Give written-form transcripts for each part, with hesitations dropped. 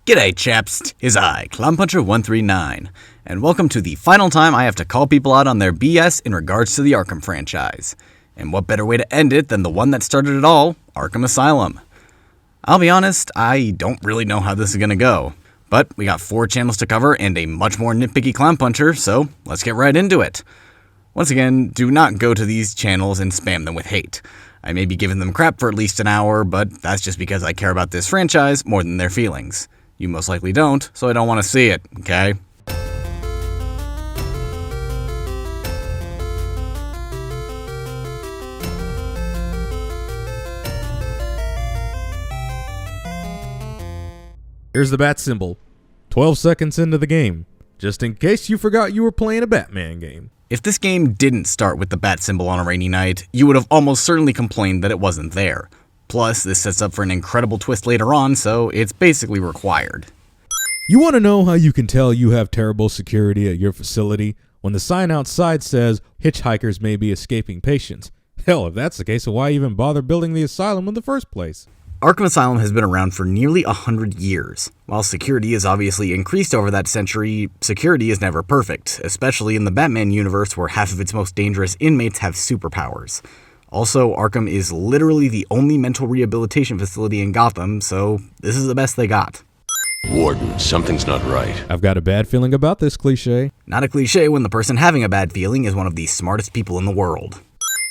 G'day chaps, it's I, ClownPuncher139, and welcome to the final time I have to call people out on their BS in regards to the Arkham franchise. And what better way to end it than the one that started it all, Arkham Asylum. I'll be honest, I don't really know how this is gonna go, but we got 4 channels to cover and a much more nitpicky Clown Puncher, so let's get right into it. Once again, do not go to these channels and spam them with hate. I may be giving them crap for at least an hour, but that's just because I care about this franchise more than their feelings. You most likely don't, so I don't want to see it, okay? Here's the bat symbol. 12 seconds into the game, just in case you forgot you were playing a Batman game. If this game didn't start with the bat symbol on a rainy night, you would have almost certainly complained that it wasn't there. Plus, this sets up for an incredible twist later on, so it's basically required. You want to know how you can tell you have terrible security at your facility? When the sign outside says, hitchhikers may be escaping patients. Hell, if that's the case, then why even bother building the asylum in the first place? Arkham Asylum has been around for nearly 100 years. While security has obviously increased over that century, security is never perfect, especially in the Batman universe where half of its most dangerous inmates have superpowers. Also, Arkham is literally the only mental rehabilitation facility in Gotham, so this is the best they got. Warden, something's not right. I've got a bad feeling about this cliche. Not a cliche when the person having a bad feeling is one of the smartest people in the world.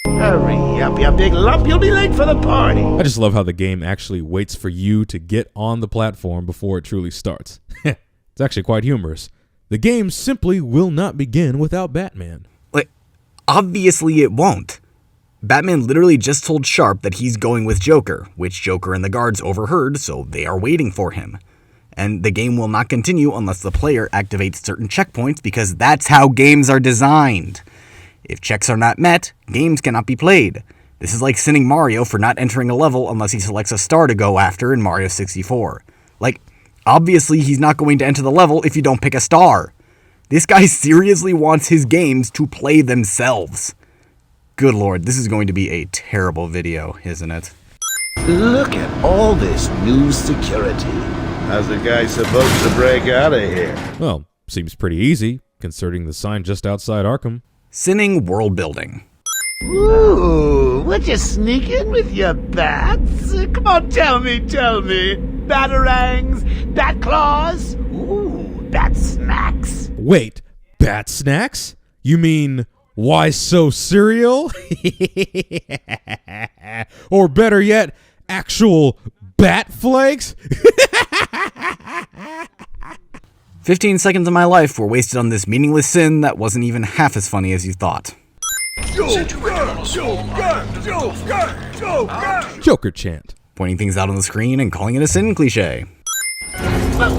Hurry up, you big lump, you'll be late for the party. I just love how the game actually waits for you to get on the platform before it truly starts. It's actually quite humorous. The game simply will not begin without Batman. Like, obviously it won't. Batman literally just told Sharp that he's going with Joker, which Joker and the guards overheard, so they are waiting for him. And the game will not continue unless the player activates certain checkpoints because that's how games are designed. If checks are not met, games cannot be played. This is like sinning Mario for not entering a level unless he selects a star to go after in Mario 64. Like, obviously he's not going to enter the level if you don't pick a star. This guy seriously wants his games to play themselves. Good lord, this is going to be a terrible video, isn't it? Look at all this new security. How's the guy supposed to break out of here? Well, seems pretty easy, considering the sign just outside Arkham. Sinning world building. Ooh, would you sneak in with your bats? Come on, tell me. Batarangs, bat claws, ooh, bat snacks. Wait, bat snacks? You mean, why so cereal? Or better yet, actual bat flakes? 15 seconds of my life were wasted on this meaningless sin that wasn't even half as funny as you thought. Joker chant. Pointing things out on the screen and calling it a sin cliche. What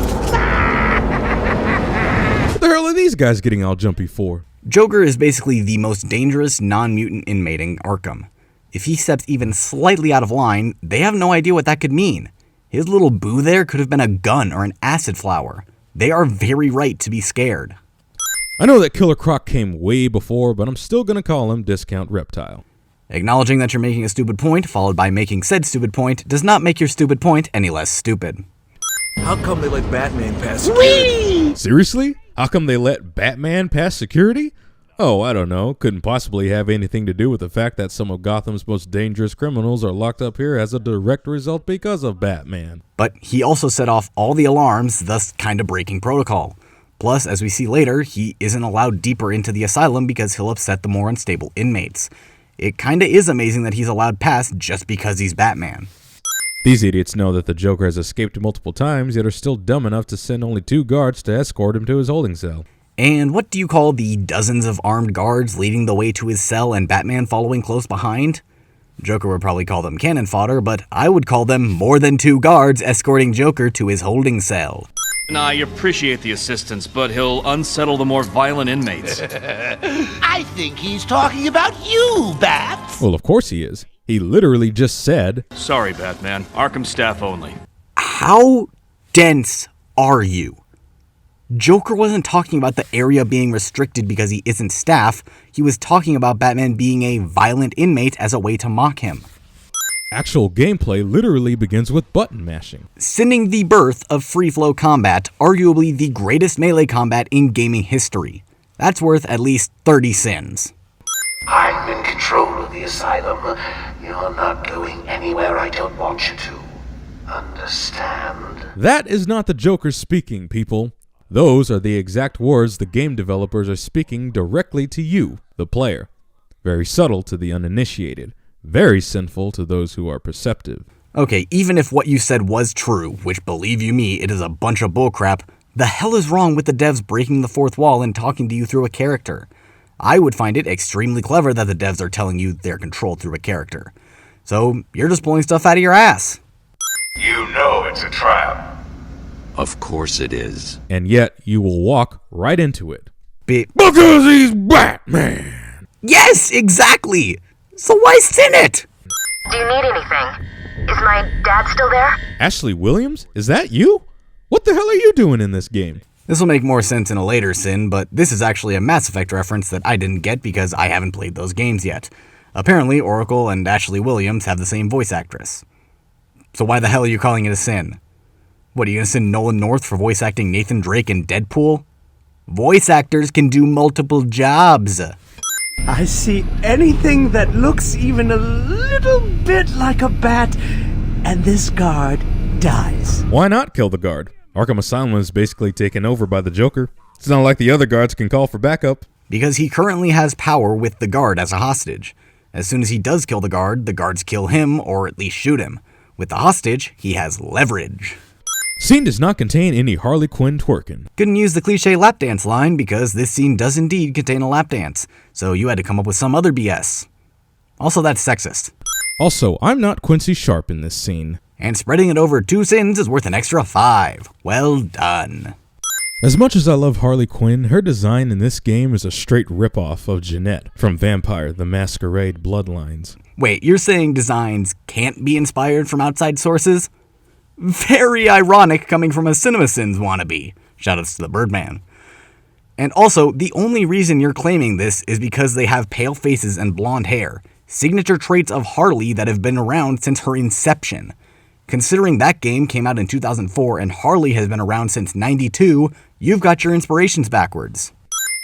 the hell are these guys getting all jumpy for? Joker is basically the most dangerous non-mutant inmate in Arkham. If he steps even slightly out of line, they have no idea what that could mean. His little boo there could have been a gun or an acid flower. They are very right to be scared. I know that Killer Croc came way before, but I'm still gonna call him Discount Reptile. Acknowledging that you're making a stupid point, followed by making said stupid point, does not make your stupid point any less stupid. How come they let Batman pass security? Seriously? How come they let Batman pass security? Oh, I don't know. Couldn't possibly have anything to do with the fact that some of Gotham's most dangerous criminals are locked up here as a direct result because of Batman. But he also set off all the alarms, thus kinda breaking protocol. Plus, as we see later, he isn't allowed deeper into the asylum because he'll upset the more unstable inmates. It kinda is amazing that he's allowed past just because he's Batman. These idiots know that the Joker has escaped multiple times, yet are still dumb enough to send only 2 guards to escort him to his holding cell. And what do you call the dozens of armed guards leading the way to his cell and Batman following close behind? Joker would probably call them cannon fodder, but I would call them more than 2 guards escorting Joker to his holding cell. I appreciate the assistance, but he'll unsettle the more violent inmates. I think he's talking about you, Bats. Well, of course he is. He literally just said, Sorry, Batman. Arkham staff only. How dense are you? Joker wasn't talking about the area being restricted because he isn't staff. He was talking about Batman being a violent inmate as a way to mock him. Actual gameplay literally begins with button mashing. Sinning the birth of free-flow combat, arguably the greatest melee combat in gaming history. That's worth at least 30 sins. I'm in control of the asylum. You're not going anywhere I don't want you to. Understand? That is not the Joker speaking, people. Those are the exact words the game developers are speaking directly to you, the player. Very subtle to the uninitiated. Very sinful to those who are perceptive. Okay, even if what you said was true, which believe you me, it is a bunch of bullcrap, the hell is wrong with the devs breaking the fourth wall and talking to you through a character? I would find it extremely clever that the devs are telling you they're controlled through a character. So, you're just pulling stuff out of your ass. You know it's a trap. Of course it is. And yet, you will walk right into it. Because he's Batman! Yes, exactly! So why sin it? Do you need anything? Is my dad still there? Ashley Williams? Is that you? What the hell are you doing in this game? This will make more sense in a later sin, but this is actually a Mass Effect reference that I didn't get because I haven't played those games yet. Apparently, Oracle and Ashley Williams have the same voice actress. So why the hell are you calling it a sin? What, are you gonna sin Nolan North for voice acting Nathan Drake in Deadpool? Voice actors can do multiple jobs. I see anything that looks even a little bit like a bat, and this guard dies. Why not kill the guard? Arkham Asylum is basically taken over by the Joker. It's not like the other guards can call for backup. Because he currently has power with the guard as a hostage. As soon as he does kill the guards kill him, or at least shoot him. With the hostage, he has leverage. Scene does not contain any Harley Quinn twerking. Couldn't use the cliche lap dance line because this scene does indeed contain a lap dance, so you had to come up with some other BS. Also, that's sexist. Also, I'm not Quincy Sharp in this scene. And spreading it over 2 sins is worth an extra 5. Well done. As much as I love Harley Quinn, her design in this game is a straight ripoff of Jeanette from Vampire the Masquerade Bloodlines. Wait, you're saying designs can't be inspired from outside sources? Very ironic coming from a CinemaSins wannabe. Shoutouts to the Birdman. And also, the only reason you're claiming this is because they have pale faces and blonde hair, signature traits of Harley that have been around since her inception. Considering that game came out in 2004 and Harley has been around since '92, you've got your inspirations backwards.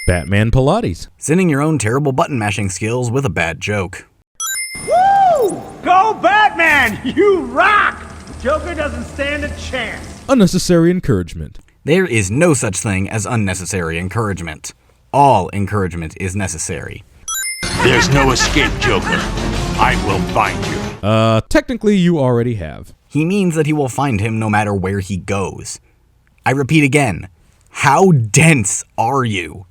Batman Pilates. Sending your own terrible button mashing skills with a bad joke. Woo! Go Batman! You rock! Joker doesn't stand a chance. Unnecessary encouragement. There is no such thing as unnecessary encouragement. All encouragement is necessary. There's no escape, Joker. I will find you. Technically you already have. He means that he will find him no matter where he goes. I repeat again, how dense are you?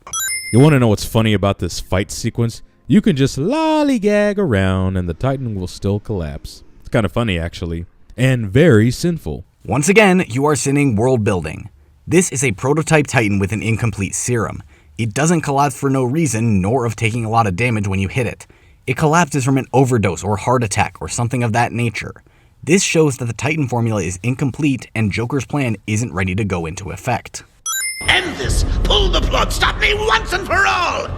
You want to know what's funny about this fight sequence? You can just lollygag around and the Titan will still collapse. It's kind of funny, actually. And very sinful. Once again, you are sinning world building. This is a prototype Titan with an incomplete serum. It doesn't collapse for no reason, nor of taking a lot of damage when you hit it. It collapses from an overdose or heart attack or something of that nature. This shows that the Titan formula is incomplete and Joker's plan isn't ready to go into effect. End this! Pull the plug! Stop me once and for all!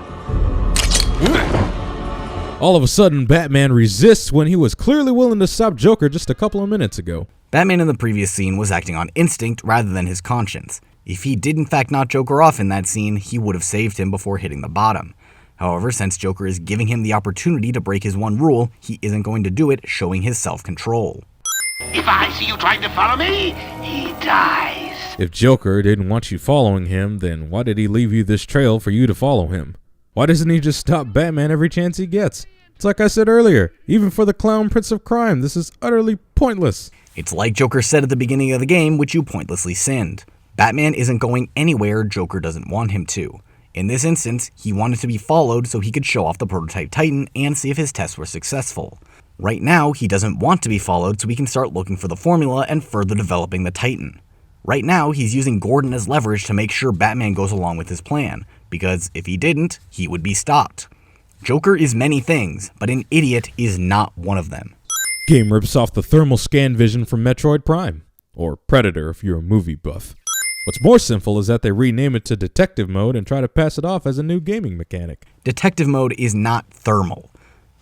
All of a sudden, Batman resists when he was clearly willing to stop Joker just a couple of minutes ago. Batman in the previous scene was acting on instinct rather than his conscience. If he did in fact knock Joker off in that scene, he would have saved him before hitting the bottom. However, since Joker is giving him the opportunity to break his one rule, he isn't going to do it, showing his self-control. If I see you trying to follow me, he dies. If Joker didn't want you following him, then why did he leave you this trail for you to follow him? Why doesn't he just stop Batman every chance he gets? It's like I said earlier, even for the clown prince of crime, this is utterly pointless. It's like Joker said at the beginning of the game, which you pointlessly sinned. Batman isn't going anywhere Joker doesn't want him to. In this instance, he wanted to be followed so he could show off the prototype Titan and see if his tests were successful. Right now, he doesn't want to be followed so he can start looking for the formula and further developing the Titan. Right now, he's using Gordon as leverage to make sure Batman goes along with his plan, because if he didn't, he would be stopped. Joker is many things, but an idiot is not one of them. Game rips off the thermal scan vision from Metroid Prime, or Predator if you're a movie buff. What's more sinful is that they rename it to Detective Mode and try to pass it off as a new gaming mechanic. Detective Mode is not thermal.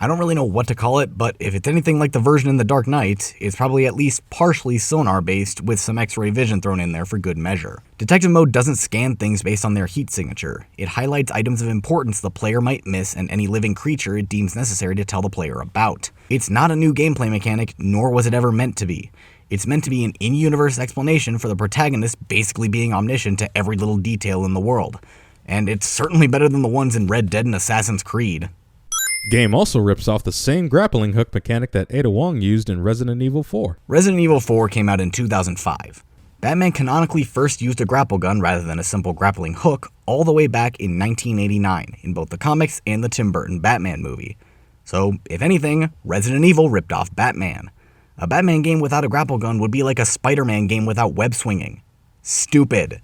I don't really know what to call it, but if it's anything like the version in The Dark Knight, it's probably at least partially sonar-based with some X-ray vision thrown in there for good measure. Detective mode doesn't scan things based on their heat signature. It highlights items of importance the player might miss and any living creature it deems necessary to tell the player about. It's not a new gameplay mechanic, nor was it ever meant to be. It's meant to be an in-universe explanation for the protagonist basically being omniscient to every little detail in the world. And it's certainly better than the ones in Red Dead and Assassin's Creed. Game also rips off the same grappling hook mechanic that Ada Wong used in Resident Evil 4. Resident Evil 4 came out in 2005. Batman canonically first used a grapple gun rather than a simple grappling hook all the way back in 1989 in both the comics and the Tim Burton Batman movie. So, if anything, Resident Evil ripped off Batman. A Batman game without a grapple gun would be like a Spider-Man game without web swinging. Stupid.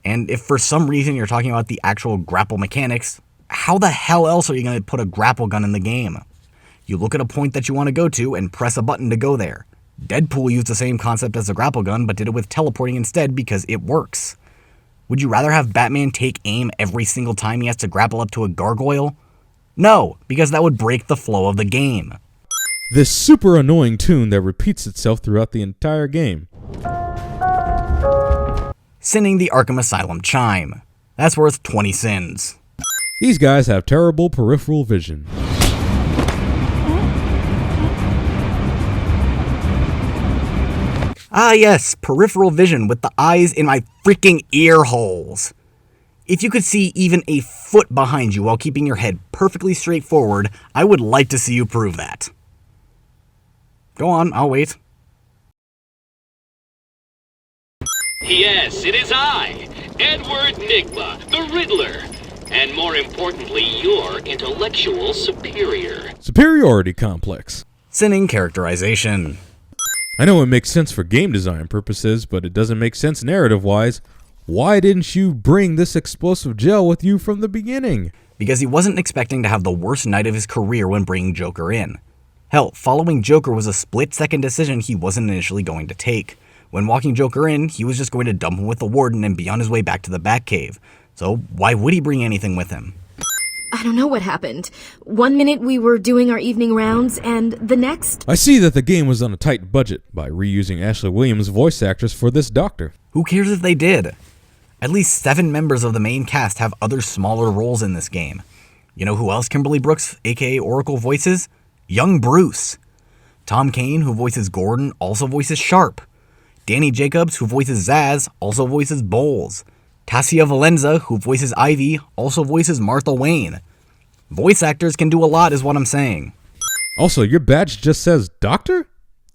And if for some reason you're talking about the actual grapple mechanics, how the hell else are you going to put a grapple gun in the game? You look at a point that you want to go to and press a button to go there. Deadpool used the same concept as a grapple gun, but did it with teleporting instead because it works. Would you rather have Batman take aim every single time he has to grapple up to a gargoyle? No, because that would break the flow of the game. This super annoying tune that repeats itself throughout the entire game. Sinning the Arkham Asylum chime. That's worth 20 sins. These guys have terrible peripheral vision. Ah yes, peripheral vision with the eyes in my freaking ear holes. If you could see even a foot behind you while keeping your head perfectly straight forward, I would like to see you prove that. Go on, I'll wait. Yes, it is I, Edward Nigma, the Riddler. And more importantly, your intellectual superior. Superiority complex. Sinning characterization. I know it makes sense for game design purposes, but it doesn't make sense narrative-wise. Why didn't you bring this explosive gel with you from the beginning? Because he wasn't expecting to have the worst night of his career when bringing Joker in. Hell, following Joker was a split-second decision he wasn't initially going to take. When walking Joker in, he was just going to dump him with the Warden and be on his way back to the Batcave. So why would he bring anything with him? I don't know what happened. One minute we were doing our evening rounds, and the next... I see that the game was on a tight budget by reusing Ashley Williams' voice actress for this doctor. Who cares if they did? At least 7 members of the main cast have other smaller roles in this game. You know who else Kimberly Brooks, aka Oracle, voices? Young Bruce. Tom Kane, who voices Gordon, also voices Sharp. Danny Jacobs, who voices Zaz, also voices Bowles. Tassia Valenza, who voices Ivy, also voices Martha Wayne. Voice actors can do a lot is what I'm saying. Also, your badge just says doctor?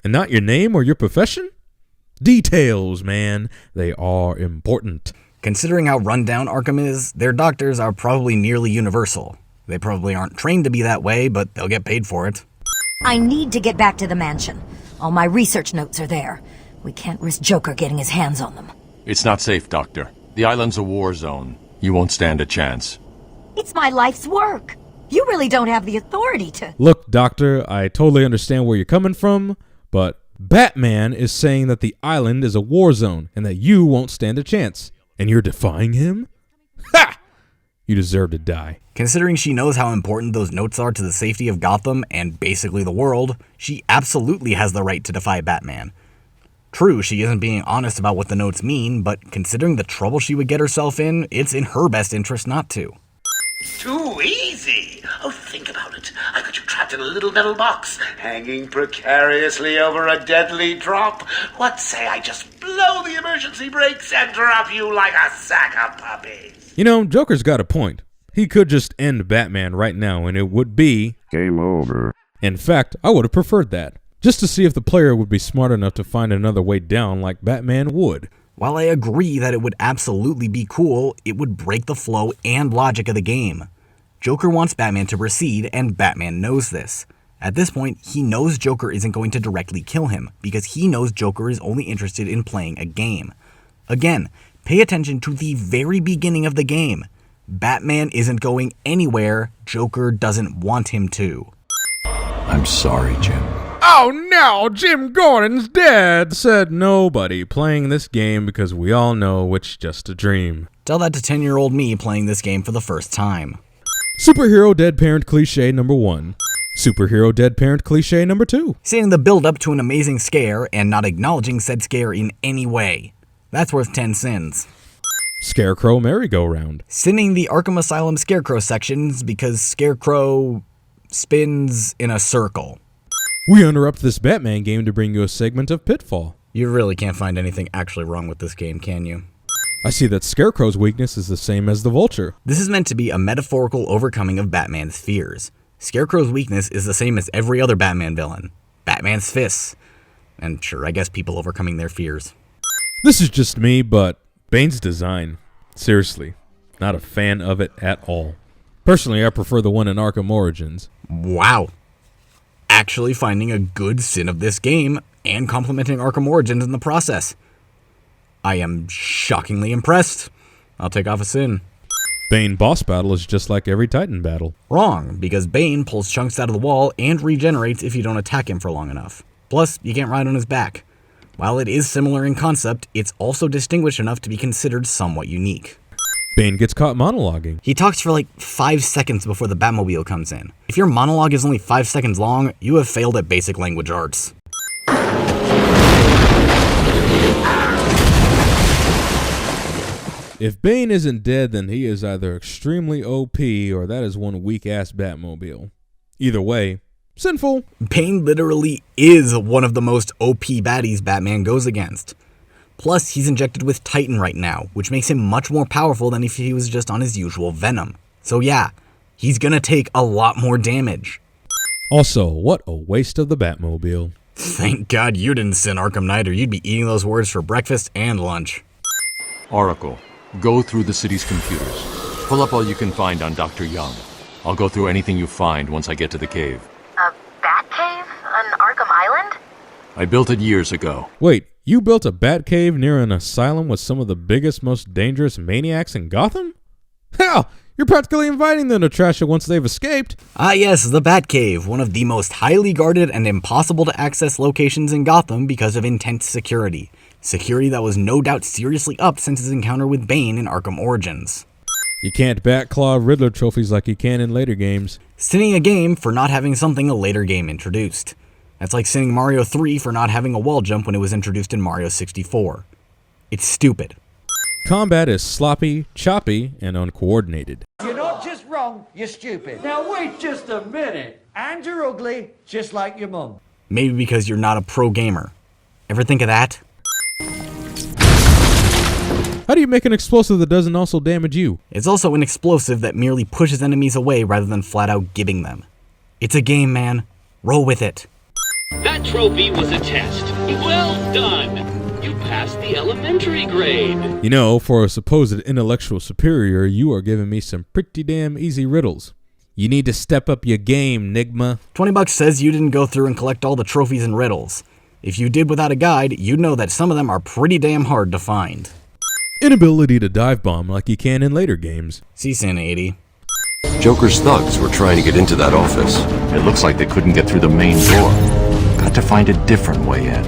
And not your name or your profession? Details, man. They are important. Considering how run down Arkham is, their doctors are probably nearly universal. They probably aren't trained to be that way, but they'll get paid for it. I need to get back to the mansion. All my research notes are there. We can't risk Joker getting his hands on them. It's not safe, Doctor. The island's a war zone. You won't stand a chance. It's my life's work. You really don't have the authority to... Look, Doctor, I totally understand where you're coming from, but Batman is saying that the island is a war zone and that you won't stand a chance. And you're defying him? Ha! You deserve to die. Considering she knows how important those notes are to the safety of Gotham and basically the world, she absolutely has the right to defy Batman. True, she isn't being honest about what the notes mean, but considering the trouble she would get herself in, it's in her best interest not to. Too easy. Oh, think about it. I got you trapped in a little metal box, hanging precariously over a deadly drop. What say I just blow the emergency brakes and drop you like a sack of puppies? You know, Joker's got a point. He could just end Batman right now and it would be... game over. In fact, I would have preferred that. Just to see if the player would be smart enough to find another way down like Batman would. While I agree that it would absolutely be cool, it would break the flow and logic of the game. Joker wants Batman to proceed, and Batman knows this. At this point, he knows Joker isn't going to directly kill him, because he knows Joker is only interested in playing a game. Again, pay attention to the very beginning of the game. Batman isn't going anywhere Joker doesn't want him to. I'm sorry, Jim. Oh no, Jim Gordon's dead, said nobody playing this game because we all know it's just a dream. Tell that to 10-year-old me playing this game for the first time. Superhero dead parent cliche number 1. Superhero dead parent cliche number 2. Seeing the build-up to an amazing scare and not acknowledging said scare in any way. That's worth 10 sins. Scarecrow merry-go-round. Sinning the Arkham Asylum Scarecrow sections because Scarecrow spins in a circle. We interrupt this Batman game to bring you a segment of Pitfall. You really can't find anything actually wrong with this game, can you? I see that Scarecrow's weakness is the same as the Vulture. This is meant to be a metaphorical overcoming of Batman's fears. Scarecrow's weakness is the same as every other Batman villain. Batman's fists. And sure, I guess people overcoming their fears. This is just me, but Bane's design. Seriously, not a fan of it at all. Personally, I prefer the one in Arkham Origins. Wow. Actually finding a good sin of this game and complimenting Arkham Origins in the process. I am shockingly impressed. I'll take off a sin. Bane boss battle is just like every Titan battle. Wrong, because Bane pulls chunks out of the wall and regenerates if you don't attack him for long enough. Plus, you can't ride on his back. While it is similar in concept, it's also distinguished enough to be considered somewhat unique. Bane gets caught monologuing. He talks for like 5 seconds before the Batmobile comes in. If your monologue is only 5 seconds long, you have failed at basic language arts. If Bane isn't dead, then he is either extremely OP or that is one weak-ass Batmobile. Either way, sinful. Bane literally is one of the most OP baddies Batman goes against. Plus, he's injected with Titan right now, which makes him much more powerful than if he was just on his usual Venom. So yeah, he's gonna take a lot more damage. Also, what a waste of the Batmobile. Thank God you didn't sin Arkham Knight, or you'd be eating those words for breakfast and lunch. Oracle, go through the city's computers. Pull up all you can find on Dr. Young. I'll go through anything you find once I get to the cave. A bat cave on Arkham Island? I built it years ago. Wait, you built a bat cave near an asylum with some of the biggest, most dangerous maniacs in Gotham? Hell, you're practically inviting them to trash it once they've escaped. Ah yes, the Batcave, one of the most highly guarded and impossible to access locations in Gotham because of intense security. Security that was no doubt seriously upped since his encounter with Bane in Arkham Origins. You can't Batclaw Riddler trophies like you can in later games. Sinning a game for not having something a later game introduced. That's like sinning Mario 3 for not having a wall jump when it was introduced in Mario 64. It's stupid. Combat is sloppy, choppy, and uncoordinated. You're not just wrong, you're stupid. Now wait just a minute. And you're ugly, just like your mum. Maybe because you're not a pro gamer. Ever think of that? How do you make an explosive that doesn't also damage you? It's also an explosive that merely pushes enemies away rather than flat out giving them. It's a game, man. Roll with it. That trophy was a test. Well done. You passed the elementary grade. You know, for a supposed intellectual superior, you are giving me some pretty damn easy riddles. You need to step up your game, Nigma. $20 says you didn't go through and collect all the trophies and riddles. If you did without a guide, you'd know that some of them are pretty damn hard to find. Inability to dive bomb like you can in later games. See Sin 80. Joker's thugs were trying to get into that office. It looks like they couldn't get through the main door. Got to find a different way in.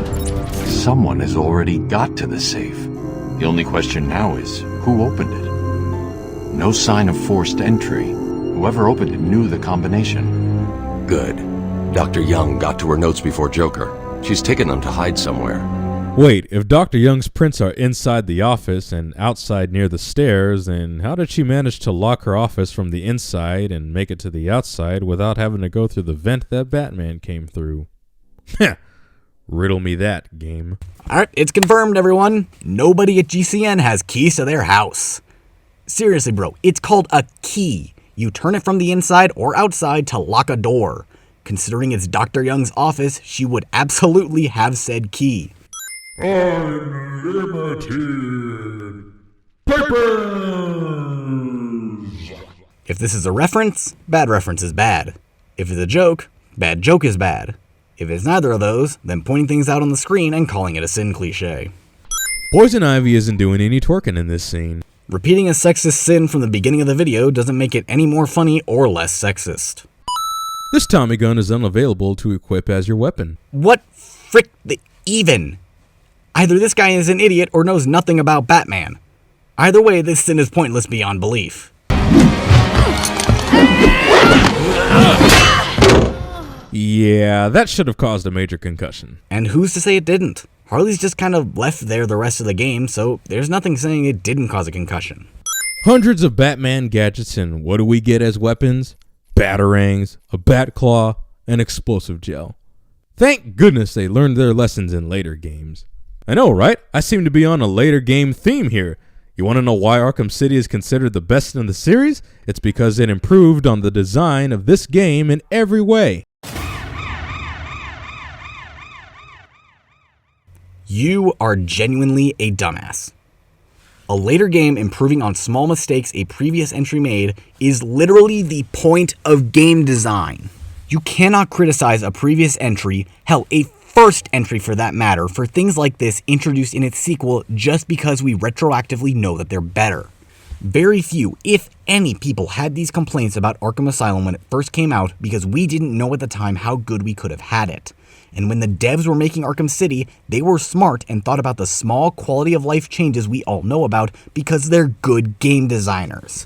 Someone has already got to the safe. The only question now is, who opened it? No sign of forced entry. Whoever opened it knew the combination. Good. Dr. Young got to her notes before Joker. She's taken them to hide somewhere. Wait, if Dr. Young's prints are inside the office and outside near the stairs, then how did she manage to lock her office from the inside and make it to the outside without having to go through the vent that Batman came through? Heh. Riddle me that, game. Alright, it's confirmed, everyone. Nobody at GCN has keys to their house. Seriously, bro, it's called a key. You turn it from the inside or outside to lock a door. Considering it's Dr. Young's office, she would absolutely have said key. Unlimited papers! If this is a reference, bad reference is bad. If it's a joke, bad joke is bad. If it's neither of those, then pointing things out on the screen and calling it a sin cliche. Poison Ivy isn't doing any twerking in this scene. Repeating a sexist sin from the beginning of the video doesn't make it any more funny or less sexist. This Tommy gun is unavailable to equip as your weapon. What frick the even? Either this guy is an idiot or knows nothing about Batman. Either way, this sin is pointless beyond belief. Yeah, that should have caused a major concussion. And who's to say it didn't? Harley's just kind of left there the rest of the game, so there's nothing saying it didn't cause a concussion. Hundreds of Batman gadgets, and what do we get as weapons? Batarangs, a bat claw, and explosive gel. Thank goodness they learned their lessons in later games. I know, right? I seem to be on a later game theme here. You want to know why Arkham City is considered the best in the series? It's because it improved on the design of this game in every way. You are genuinely a dumbass. A later game improving on small mistakes a previous entry made is literally the point of game design. You cannot criticize a previous entry, hell, a first entry for that matter, for things like this introduced in its sequel just because we retroactively know that they're better. Very few, if any, people had these complaints about Arkham Asylum when it first came out because we didn't know at the time how good we could have had it. And when the devs were making Arkham City, they were smart and thought about the small quality of life changes we all know about because they're good game designers.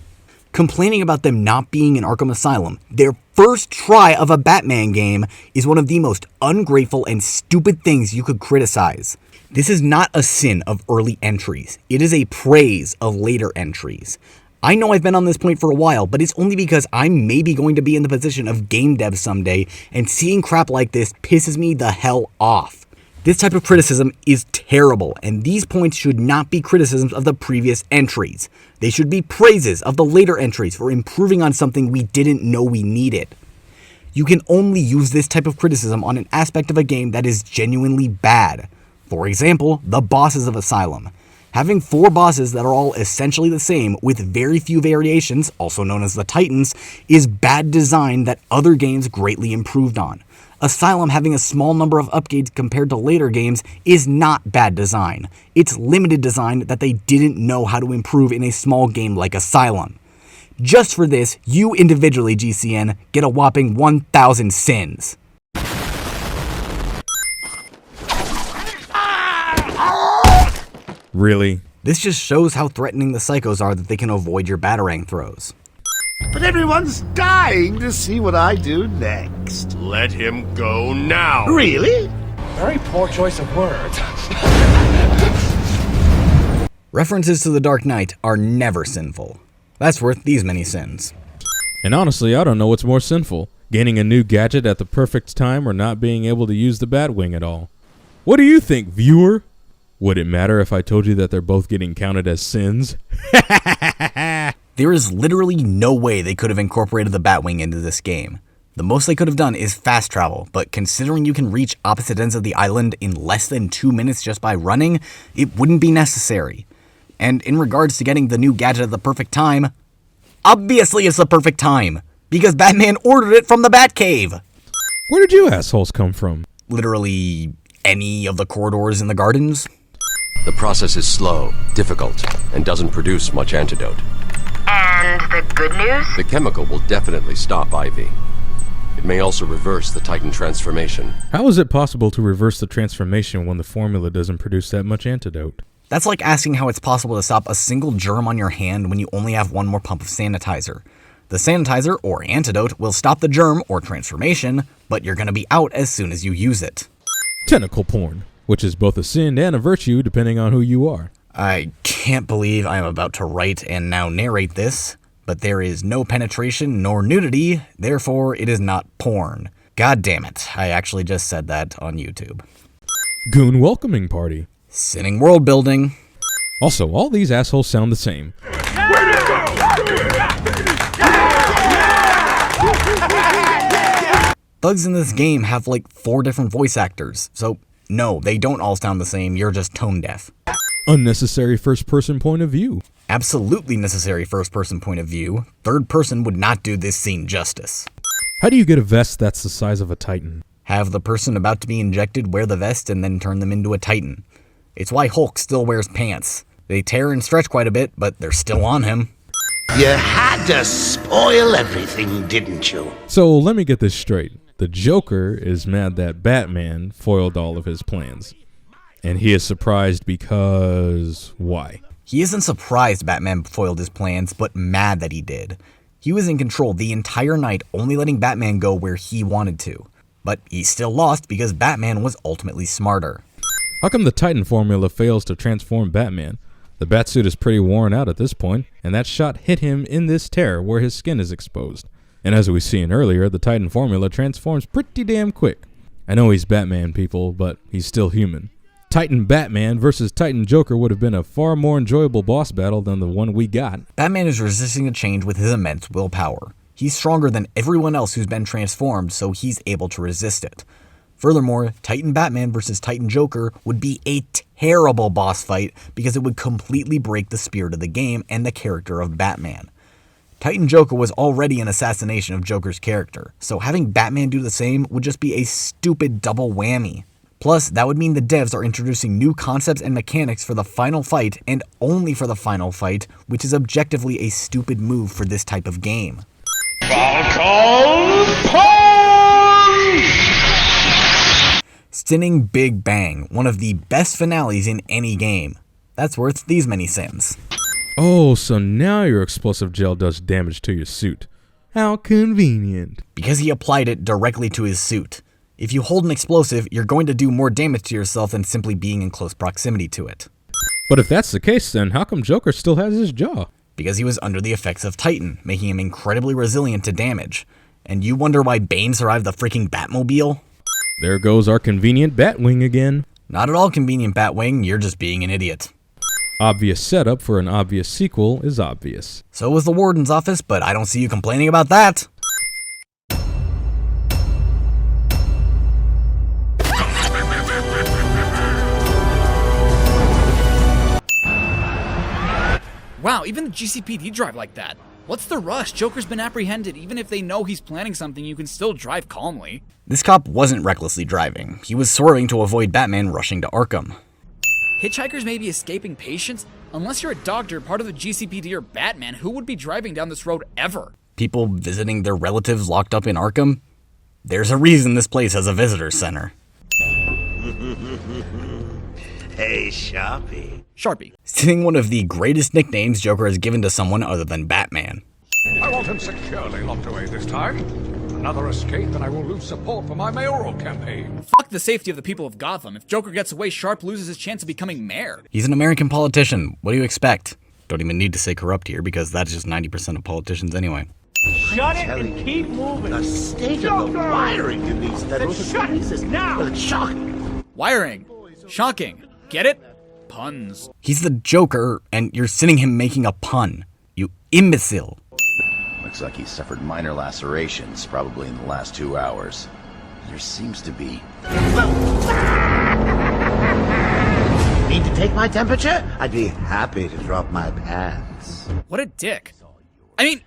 Complaining about them not being in Arkham Asylum, their first try of a Batman game, is one of the most ungrateful and stupid things you could criticize. This is not a sin of early entries. It is a praise of later entries. I know I've been on this point for a while, but it's only because I'm maybe going to be in the position of game dev someday, and seeing crap like this pisses me the hell off. This type of criticism is terrible, and these points should not be criticisms of the previous entries. They should be praises of the later entries for improving on something we didn't know we needed. You can only use this type of criticism on an aspect of a game that is genuinely bad. For example, the bosses of Asylum. Having 4 bosses that are all essentially the same with very few variations, also known as the Titans, is bad design that other games greatly improved on. Asylum having a small number of upgrades compared to later games is not bad design. It's limited design that they didn't know how to improve in a small game like Asylum. Just for this, you individually, GCN, get a whopping 1,000 sins. Really? This just shows how threatening the psychos are that they can avoid your Batarang throws. But everyone's dying to see what I do next. Let him go now. Really? Very poor choice of words. References to the Dark Knight are never sinful. That's worth these many sins. And honestly, I don't know what's more sinful. Gaining a new gadget at the perfect time or not being able to use the Batwing at all. What do you think, viewer? Would it matter if I told you that they're both getting counted as sins? There is literally no way they could have incorporated the Batwing into this game. The most they could have done is fast travel, but considering you can reach opposite ends of the island in less than 2 minutes just by running, it wouldn't be necessary. And in regards to getting the new gadget at the perfect time, obviously it's the perfect time, because Batman ordered it from the Batcave. Where did you assholes come from? Literally any of the corridors in the gardens. The process is slow, difficult, and doesn't produce much antidote. And the good news? The chemical will definitely stop Ivy. It may also reverse the Titan transformation. How is it possible to reverse the transformation when the formula doesn't produce that much antidote? That's like asking how it's possible to stop a single germ on your hand when you only have one more pump of sanitizer. The sanitizer, or antidote, will stop the germ, or transformation, but you're gonna be out as soon as you use it. Tentacle porn, which is both a sin and a virtue depending on who you are. I can't believe I am about to write and now narrate this, but there is no penetration nor nudity, therefore it is not porn. God damn it, I actually just said that on YouTube. Goon welcoming party. Sinning world building. Also, all these assholes sound the same. Thugs in this game have like 4 different voice actors, so no, they don't all sound the same, you're just tone deaf. Unnecessary first-person point of view. Absolutely necessary first-person point of view. Third person would not do this scene justice. How do you get a vest that's the size of a Titan? Have the person about to be injected wear the vest and then turn them into a Titan. It's why Hulk still wears pants. They tear and stretch quite a bit, but they're still on him. You had to spoil everything, didn't you? So let me get this straight. The Joker is mad that Batman foiled all of his plans. And he is surprised because... why? He isn't surprised Batman foiled his plans, but mad that he did. He was in control the entire night, only letting Batman go where he wanted to. But he still lost because Batman was ultimately smarter. How come the Titan formula fails to transform Batman? The Batsuit is pretty worn out at this point, and that shot hit him in this tear where his skin is exposed. And as we've seen earlier, the Titan formula transforms pretty damn quick. I know he's Batman, people, but he's still human. Titan Batman versus Titan Joker would have been a far more enjoyable boss battle than the one we got. Batman is resisting the change with his immense willpower. He's stronger than everyone else who's been transformed, so he's able to resist it. Furthermore, Titan Batman versus Titan Joker would be a terrible boss fight because it would completely break the spirit of the game and the character of Batman. Titan Joker was already an assassination of Joker's character, so having Batman do the same would just be a stupid double whammy. Plus, that would mean the devs are introducing new concepts and mechanics for the final fight, and only for the final fight, which is objectively a stupid move for this type of game. Stinning Big Bang, one of the best finales in any game. That's worth these many sins. Oh, so now your explosive gel does damage to your suit. How convenient. Because he applied it directly to his suit. If you hold an explosive, you're going to do more damage to yourself than simply being in close proximity to it. But if that's the case, then how come Joker still has his jaw? Because he was under the effects of Titan, making him incredibly resilient to damage. And you wonder why Bane survived the freaking Batmobile? There goes our convenient Batwing again. Not at all convenient, Batwing, you're just being an idiot. Obvious setup for an obvious sequel is obvious. So was the Warden's office, but I don't see you complaining about that. Wow, even the GCPD drive like that. What's the rush? Joker's been apprehended. Even if they know he's planning something, you can still drive calmly. This cop wasn't recklessly driving. He was swerving to avoid Batman rushing to Arkham. Hitchhikers may be escaping patients. Unless you're a doctor, part of the GCPD or Batman, who would be driving down this road ever? People visiting their relatives locked up in Arkham? There's a reason this place has a visitor center. Hey, Sharpie. Sharpie. Sitting one of the greatest nicknames Joker has given to someone other than Batman. I want him securely locked away this time. Another escape and I will lose support for my mayoral campaign. Fuck the safety of the people of Gotham. If Joker gets away, Sharp loses his chance of becoming mayor. He's an American politician. What do you expect? Don't even need to say corrupt here because that's just 90% of politicians anyway. Shut it and keep moving. The state of the wiring in these federal facilities now. It's shocking. Wiring. Shocking. Get it? Puns. He's the Joker, and you're sitting him making a pun. You imbecile. Looks like he suffered minor lacerations, probably in the last 2 hours. There seems to be... Need to take my temperature? I'd be happy to drop my pants. What a dick. I mean,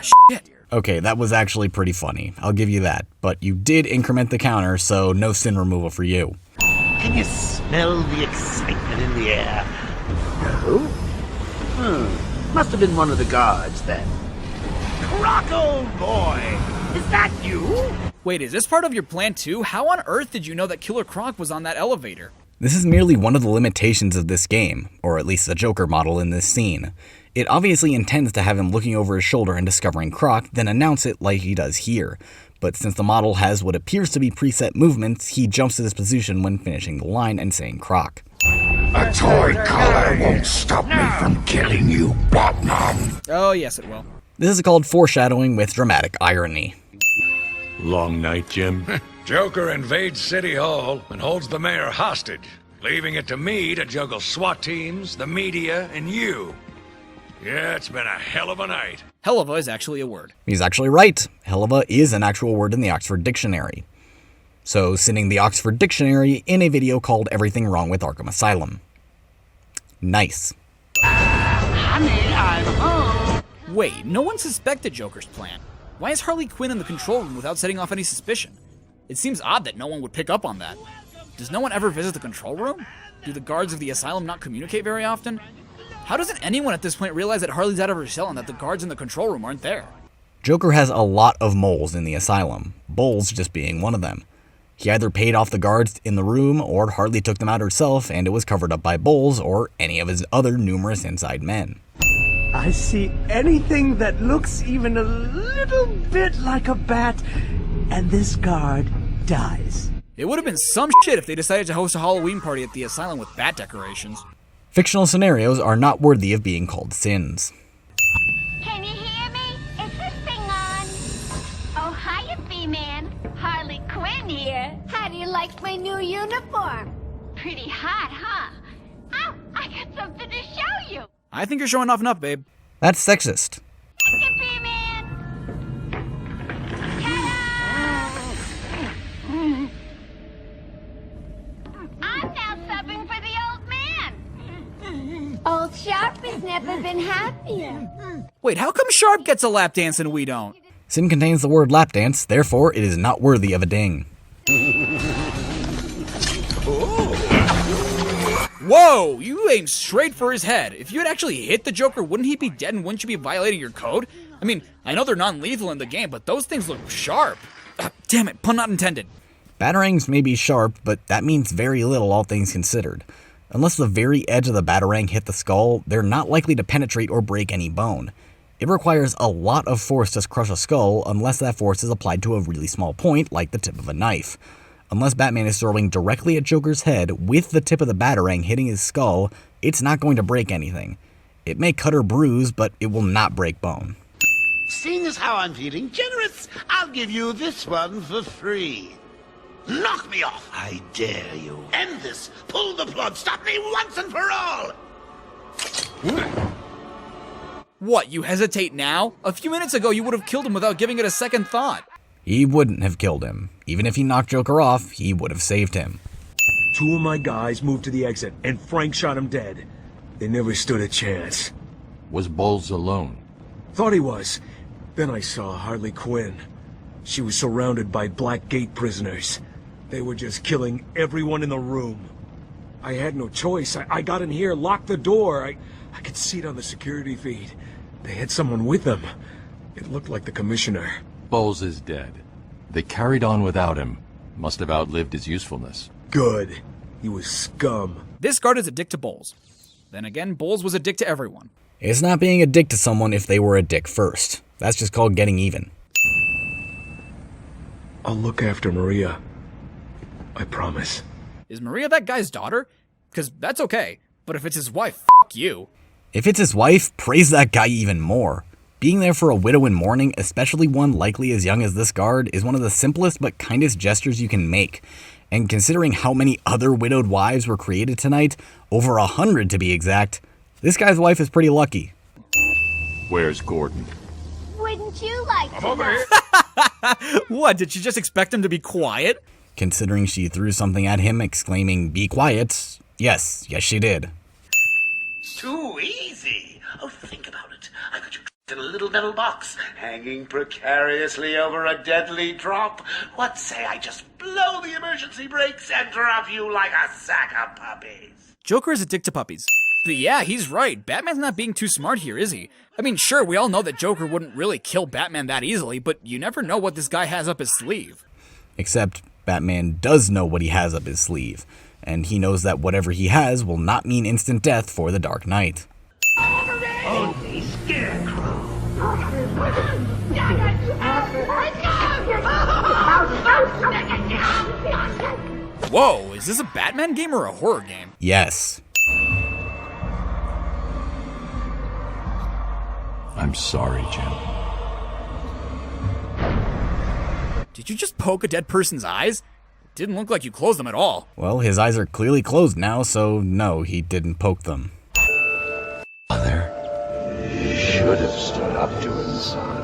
shit. Okay, that was actually pretty funny. I'll give you that. But you did increment the counter, so no sin removal for you. Can you smell the excitement in the air? No? Must have been one of the guards then. Croc, old boy! Is that you? Wait, is this part of your plan too? How on earth did you know that Killer Croc was on that elevator? This is merely one of the limitations of this game, or at least the Joker model in this scene. It obviously intends to have him looking over his shoulder and discovering Croc, then announce it like he does here. But since the model has what appears to be preset movements, he jumps to this position when finishing the line and saying Croc. A toy collar won't stop me from killing you, Batman. Oh, yes it will. This is called foreshadowing with dramatic irony. Long night, Jim. Joker invades City Hall and holds the mayor hostage, leaving it to me to juggle SWAT teams, the media, and you. Yeah, it's been a hell of a night. Helluva is actually a word. He's actually right. Helluva is an actual word in the Oxford Dictionary. So, citing the Oxford Dictionary in a video called Everything Wrong with Arkham Asylum. Nice. Honey, I'm home. Wait, no one suspected Joker's plan. Why is Harley Quinn in the control room without setting off any suspicion? It seems odd that no one would pick up on that. Does no one ever visit the control room? Do the guards of the asylum not communicate very often? How doesn't anyone at this point realize that Harley's out of her shell and that the guards in the control room aren't there? Joker has a lot of moles in the asylum, Bowles just being one of them. He either paid off the guards in the room, or Harley took them out herself and it was covered up by Bowles or any of his other numerous inside men. I see anything that looks even a little bit like a bat, and this guard dies. It would have been some shit if they decided to host a Halloween party at the asylum with bat decorations. Fictional scenarios are not worthy of being called sins. Can you hear me? Is this thing on? Oh, hiya, B-Man. Harley Quinn here. How do you like my new uniform? Pretty hot, huh? Ow, I got something to show you. I think you're showing off enough, babe. That's sexist. I'm now subbing for the old man. Old Sharp has never been happier. Wait, how come Sharp gets a lap dance and we don't? Sin contains the word lap dance, therefore it is not worthy of a ding. Whoa, you aimed straight for his head. If you had actually hit the Joker, wouldn't he be dead and wouldn't you be violating your code? I mean, I know they're non-lethal in the game, but those things look sharp. Damn it, pun not intended. Batarangs may be sharp, but that means very little all things considered. Unless the very edge of the batarang hit the skull, they're not likely to penetrate or break any bone. It requires a lot of force to crush a skull unless that force is applied to a really small point, like the tip of a knife. Unless Batman is throwing directly at Joker's head with the tip of the batarang hitting his skull, it's not going to break anything. It may cut or bruise, but it will not break bone. Seeing as how I'm feeling generous, I'll give you this one for free. Knock me off, I dare you. End this. Pull the plug. Stop me once and for all. What, you hesitate now? A few minutes ago you would have killed him without giving it a second thought. He wouldn't have killed him. Even if he knocked Joker off, he would have saved him. 2 of my guys moved to the exit, and Frank shot him dead. They never stood a chance. Was Bowles alone? Thought he was. Then I saw Harley Quinn. She was surrounded by Black Gate prisoners. They were just killing everyone in the room. I had no choice. I got in here, locked the door. I could see it on the security feed. They had someone with them. It looked like the commissioner. Bowles is dead. They carried on without him. Must have outlived his usefulness. Good. He was scum. This guard is a dick to Bowles. Then again, Bowles was a dick to everyone. It's not being a dick to someone if they were a dick first. That's just called getting even. I'll look after Maria. I promise. Is Maria that guy's daughter? Because that's okay. But if it's his wife, f*** you. If it's his wife, praise that guy even more. Being there for a widow in mourning, especially one likely as young as this guard, is one of the simplest but kindest gestures you can make. And considering how many other widowed wives were created tonight, over 100 to be exact, this guy's wife is pretty lucky. Where's Gordon? Wouldn't you like to know? What, did she just expect him to be quiet? Considering she threw something at him exclaiming, "Be quiet," yes she did. Too easy. Oh, think about it. I got you trapped in a little metal box, hanging precariously over a deadly drop. What say I just blow the emergency brakes and drop you like a sack of puppies? Joker is a dick to puppies. But yeah, he's right. Batman's not being too smart here, is he? I mean, sure, we all know that Joker wouldn't really kill Batman that easily, but you never know what this guy has up his sleeve. Except Batman does know what he has up his sleeve, and he knows that whatever he has will not mean instant death for the Dark Knight. Ugly scarecrow. Whoa, is this a Batman game or a horror game? Yes. I'm sorry, Jim. Did you just poke a dead person's eyes? Didn't look like you closed them at all. Well, his eyes are clearly closed now, so no, he didn't poke them. Mother, You should have stood up to him, son.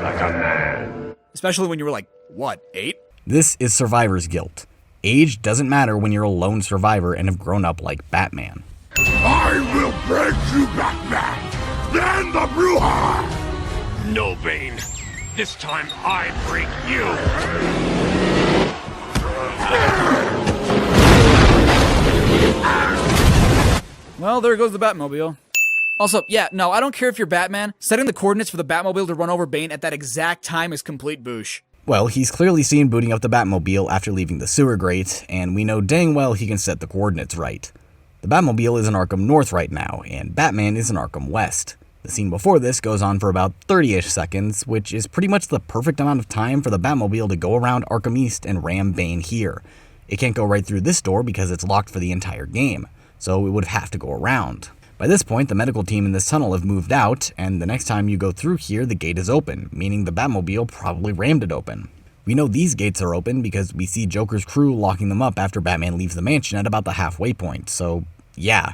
Like a man. Especially when you were like, what, 8? This is survivor's guilt. Age doesn't matter when you're a lone survivor and have grown up like Batman. I will break you, Batman! Then the Bruja! No, Bane. This time I break you. Well, there goes the Batmobile. Also, yeah, no, I don't care if you're Batman. Setting the coordinates for the Batmobile to run over Bane at that exact time is complete boosh. Well, he's clearly seen booting up the Batmobile after leaving the sewer grate, and we know dang well he can set the coordinates right. The Batmobile is in Arkham North right now, and Batman is in Arkham West. The scene before this goes on for about 30-ish seconds, which is pretty much the perfect amount of time for the Batmobile to go around Arkham East and ram Bane here. It can't go right through this door because it's locked for the entire game, so it would have to go around. By this point, the medical team in this tunnel have moved out, and the next time you go through here, the gate is open, meaning the Batmobile probably rammed it open. We know these gates are open because we see Joker's crew locking them up after Batman leaves the mansion at about the halfway point, so yeah.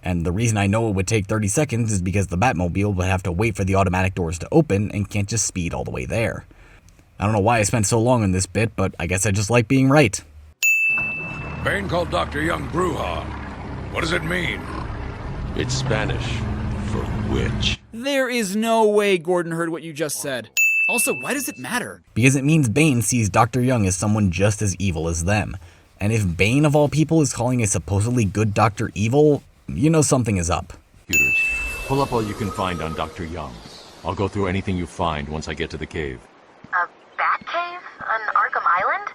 And the reason I know it would take 30 seconds is because the Batmobile would have to wait for the automatic doors to open and can't just speed all the way there. I don't know why I spent so long on this bit, but I guess I just like being right. Bane called Dr. Young Bruja. What does it mean? It's Spanish for witch. There is no way Gordon heard what you just said. Also, why does it matter? Because it means Bane sees Dr. Young as someone just as evil as them. And if Bane of all people is calling a supposedly good doctor evil, you know something is up. Computers, pull up all you can find on Dr. Young. I'll go through anything you find once I get to the cave. A bat cave on Arkham Island?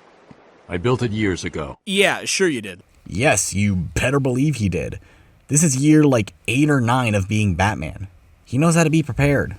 I built it years ago. Yeah, sure you did. Yes, you better believe he did. This is year like 8 or 9 of being Batman. He knows how to be prepared.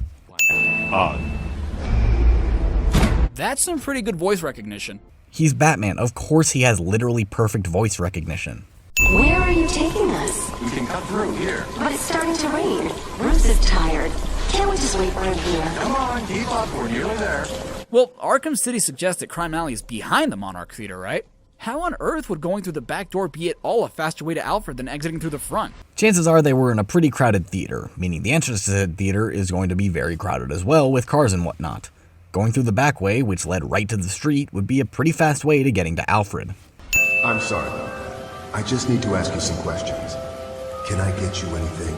That's some pretty good voice recognition. He's Batman. Of course he has literally perfect voice recognition. Where are you taking us? We can cut through here. But it's starting to rain. Bruce is tired. Can't we just wait right here? Come on, keep up. We're nearly there. Well, Arkham City suggests that Crime Alley is behind the Monarch Theater, right? How on earth would going through the back door be at all a faster way to Alfred than exiting through the front? Chances are they were in a pretty crowded theater, meaning the entrance to the theater is going to be very crowded as well, with cars and whatnot. Going through the back way, which led right to the street, would be a pretty fast way to getting to Alfred. I'm sorry, though. I just need to ask you some questions. Can I get you anything?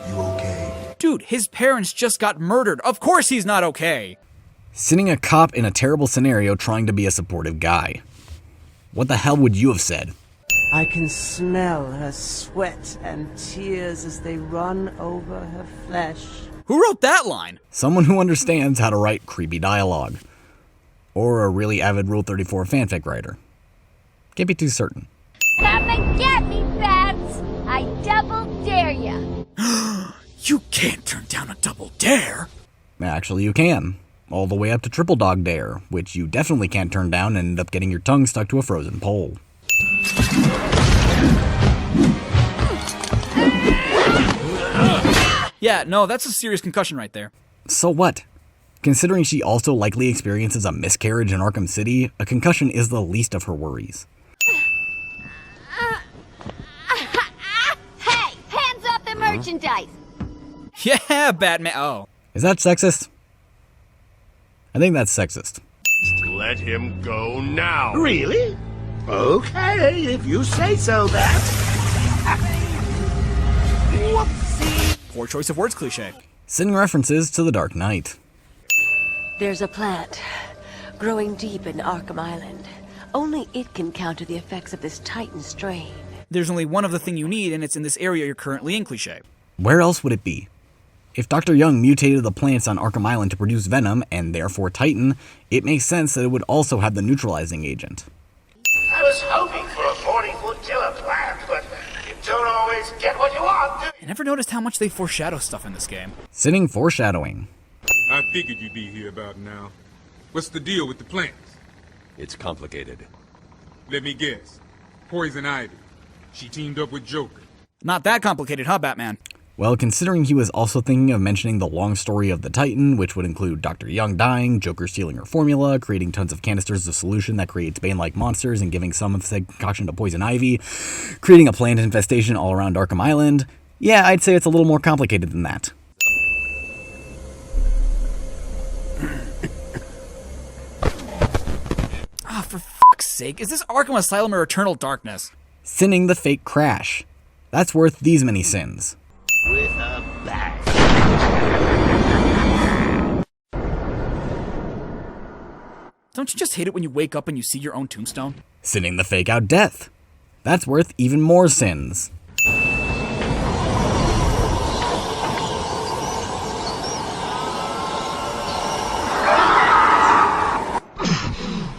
You okay? Dude, his parents just got murdered. Of course he's not okay. Sending a cop in a terrible scenario trying to be a supportive guy. What the hell would you have said? I can smell her sweat and tears as they run over her flesh. Who wrote that line? Someone who understands how to write creepy dialogue. Or a really avid Rule 34 fanfic writer. Can't be too certain. Come and get me, Babs! I double dare ya! You can't turn down a double dare! Actually, you can. All the way up to triple dog dare, which you definitely can't turn down and end up getting your tongue stuck to a frozen pole. Yeah, no, that's a serious concussion right there. So what? Considering she also likely experiences a miscarriage in Arkham City, a concussion is the least of her worries. Hey, hands off the merchandise! Yeah, Batman. Oh. Is that sexist? I think that's sexist. Let him go now. Really? Okay, if you say so, that. Whoopsie. Poor choice of words cliche. Sending references to The Dark Knight. There's a plant growing deep in Arkham Island. Only it can counter the effects of this Titan strain. There's only one other thing you need, and it's in this area you're currently in, cliche. Where else would it be? If Dr. Young mutated the plants on Arkham Island to produce venom, and therefore Titan, it makes sense that it would also have the neutralizing agent. I was hoping for a 40-foot killer plant, but you don't always get what you want, do you? I never noticed how much they foreshadow stuff in this game. Sitting foreshadowing. I figured you'd be here about now. What's the deal with the plants? It's complicated. Let me guess. Poison Ivy. She teamed up with Joker. Not that complicated, huh, Batman? Well, considering he was also thinking of mentioning the long story of the Titan, which would include Dr. Young dying, Joker stealing her formula, creating tons of canisters of solution that creates Bane-like monsters, and giving some of said concoction to Poison Ivy, creating a plant infestation all around Arkham Island, yeah, I'd say it's a little more complicated than that. Ah, for fuck's sake, is this Arkham Asylum or Eternal Darkness? Sinning the fake crash. That's worth these many sins. With a bat. Don't you just hate it when you wake up and you see your own tombstone? Sinning the fake out death. That's worth even more sins.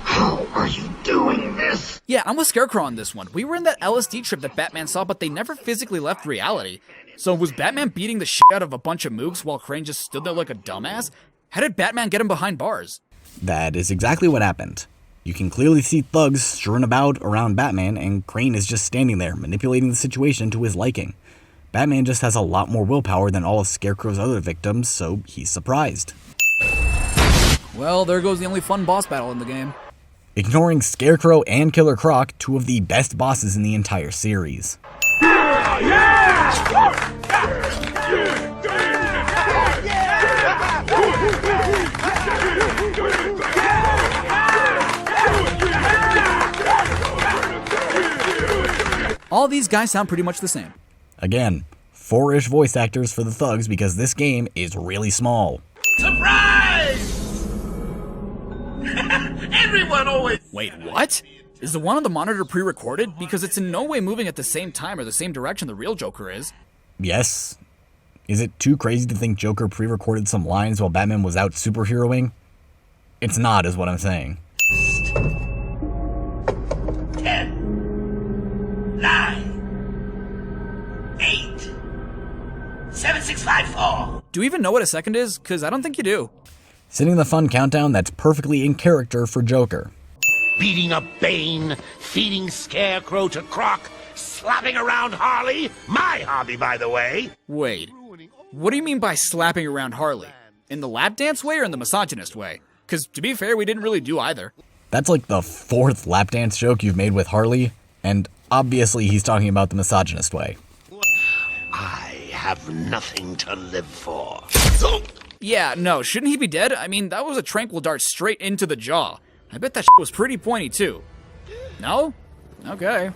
How are you doing this? Yeah, I'm with Scarecrow on this one. We were in that LSD trip that Batman saw, but they never physically left reality. So was Batman beating the shit out of a bunch of mooks while Crane just stood there like a dumbass? How did Batman get him behind bars? That is exactly what happened. You can clearly see thugs strewn about around Batman, and Crane is just standing there, manipulating the situation to his liking. Batman just has a lot more willpower than all of Scarecrow's other victims, so he's surprised. Well, there goes the only fun boss battle in the game. Ignoring Scarecrow and Killer Croc, two of the best bosses in the entire series. All these guys sound pretty much the same. Again, 4-ish voice actors for the thugs because this game is really small. Surprise! Everyone always... Wait, what? Is the one on the monitor pre-recorded? Because it's in no way moving at the same time or the same direction the real Joker is. Yes. Is it too crazy to think Joker pre-recorded some lines while Batman was out superheroing? It's not, is what I'm saying. 10, 9, 8, 7, 6, 5, 4. Do you even know what a second is? Because I don't think you do. Sending the fun countdown that's perfectly in character for Joker. Beating up Bane, feeding Scarecrow to Croc, slapping around Harley. My hobby, by the way. Wait, what do you mean by slapping around Harley? In the lap dance way or in the misogynist way? Because to be fair, we didn't really do either. That's like the 4th lap dance joke you've made with Harley, and obviously he's talking about the misogynist way. I have nothing to live for. Yeah, no, shouldn't he be dead? I mean, that was a tranquil dart straight into the jaw. I bet that was pretty pointy too. No? Okay.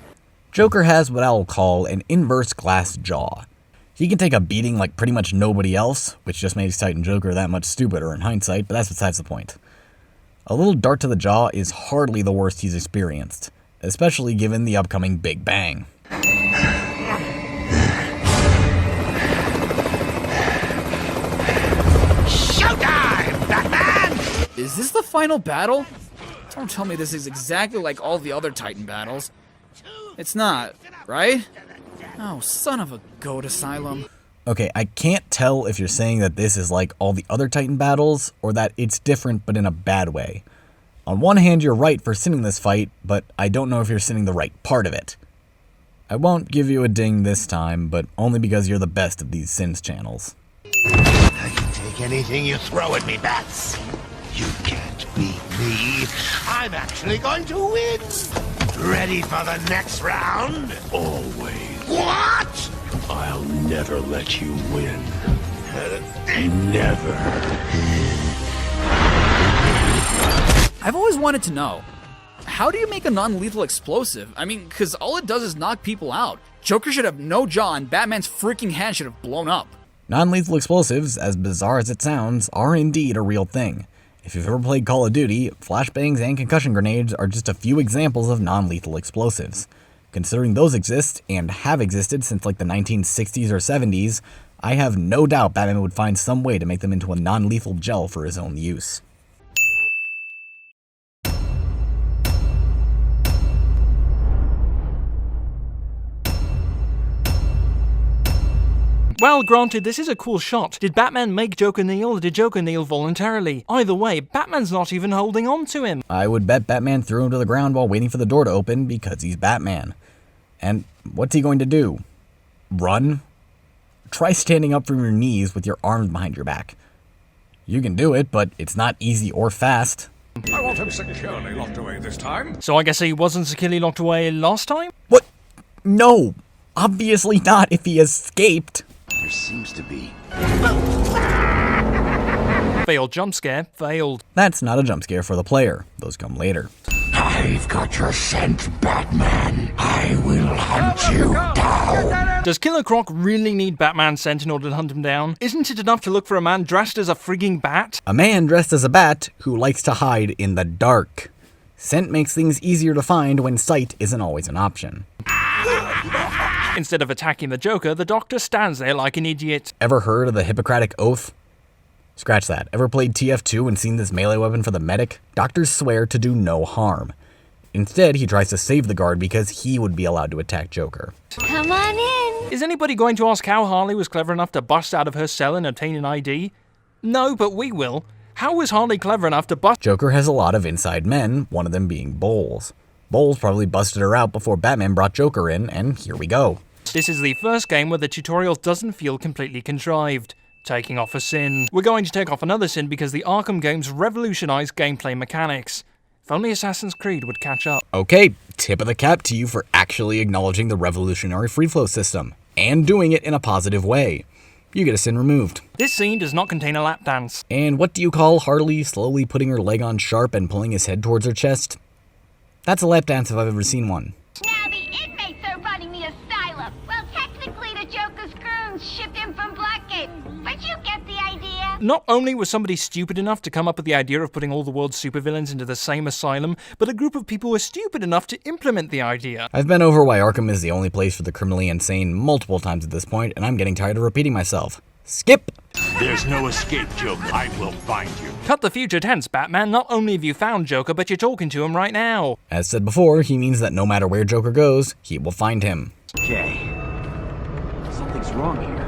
Joker has what I'll call an inverse glass jaw. He can take a beating like pretty much nobody else, which just makes Titan Joker that much stupider in hindsight, but that's besides the point. A little dart to the jaw is hardly the worst he's experienced, especially given the upcoming Big Bang. Showtime, Batman! Is this the final battle? Don't tell me this is exactly like all the other Titan battles. It's not, right? Oh, son of a goat asylum. Okay, I can't tell if you're saying that this is like all the other Titan battles, or that it's different but in a bad way. On one hand, you're right for sinning this fight, but I don't know if you're sinning the right part of it. I won't give you a ding this time, but only because you're the best of these sins channels. I can take anything you throw at me, Bats. You can't beat me. I'm actually going to win. Ready for the next round? Always. What? I'll never let you win. Never. I've always wanted to know, how do you make a non-lethal explosive? I mean, because all it does is knock people out. Joker should have no jaw and Batman's freaking hand should have blown up. Non-lethal explosives, as bizarre as it sounds, are indeed a real thing. If you've ever played Call of Duty, flashbangs and concussion grenades are just a few examples of non-lethal explosives. Considering those exist, and have existed since like the 1960s or 70s, I have no doubt Batman would find some way to make them into a non-lethal gel for his own use. Well, granted, this is a cool shot. Did Batman make Joker kneel, or did Joker kneel voluntarily? Either way, Batman's not even holding on to him. I would bet Batman threw him to the ground while waiting for the door to open because he's Batman. And what's he going to do? Run? Try standing up from your knees with your arms behind your back. You can do it, but it's not easy or fast. I want him securely locked away this time. So I guess he wasn't securely locked away last time? What? No! Obviously not if he escaped. There seems to be... Failed jump scare. Failed. That's not a jump scare for the player. Those come later. I've got your scent, Batman. I will hunt you down. Does Killer Croc really need Batman's scent in order to hunt him down? Isn't it enough to look for a man dressed as a frigging bat? A man dressed as a bat who likes to hide in the dark. Scent makes things easier to find when sight isn't always an option. Instead of attacking the Joker, the Doctor stands there like an idiot. Ever heard of the Hippocratic Oath? Scratch that. Ever played TF2 and seen this melee weapon for the medic? Doctors swear to do no harm. Instead, he tries to save the guard because he would be allowed to attack Joker. Come on in. Is anybody going to ask how Harley was clever enough to bust out of her cell and obtain an ID? No, but we will. How was Harley clever enough to bust? Joker has a lot of inside men, one of them being Bowles. Bowles probably busted her out before Batman brought Joker in, and here we go. This is the first game where the tutorial doesn't feel completely contrived. Taking off a sin. We're going to take off another sin because the Arkham games revolutionized gameplay mechanics. If only Assassin's Creed would catch up. Okay, tip of the cap to you for actually acknowledging the revolutionary free flow system, and doing it in a positive way. You get a sin removed. This scene does not contain a lap dance. And what do you call Harley slowly putting her leg on Sharp and pulling his head towards her chest? That's a lap dance if I've ever seen one. Now the inmates are running the asylum. Well, technically the Joker's goons shipped him from Blackgate, but you get the idea. Not only was somebody stupid enough to come up with the idea of putting all the world's supervillains into the same asylum, but a group of people were stupid enough to implement the idea. I've been over why Arkham is the only place for the criminally insane multiple times at this point, and I'm getting tired of repeating myself. Skip! There's no escape, Joker. I will find you. Cut the future tense, Batman. Not only have you found Joker, but you're talking to him right now. As said before, he means that no matter where Joker goes, he will find him. Okay. Something's wrong here.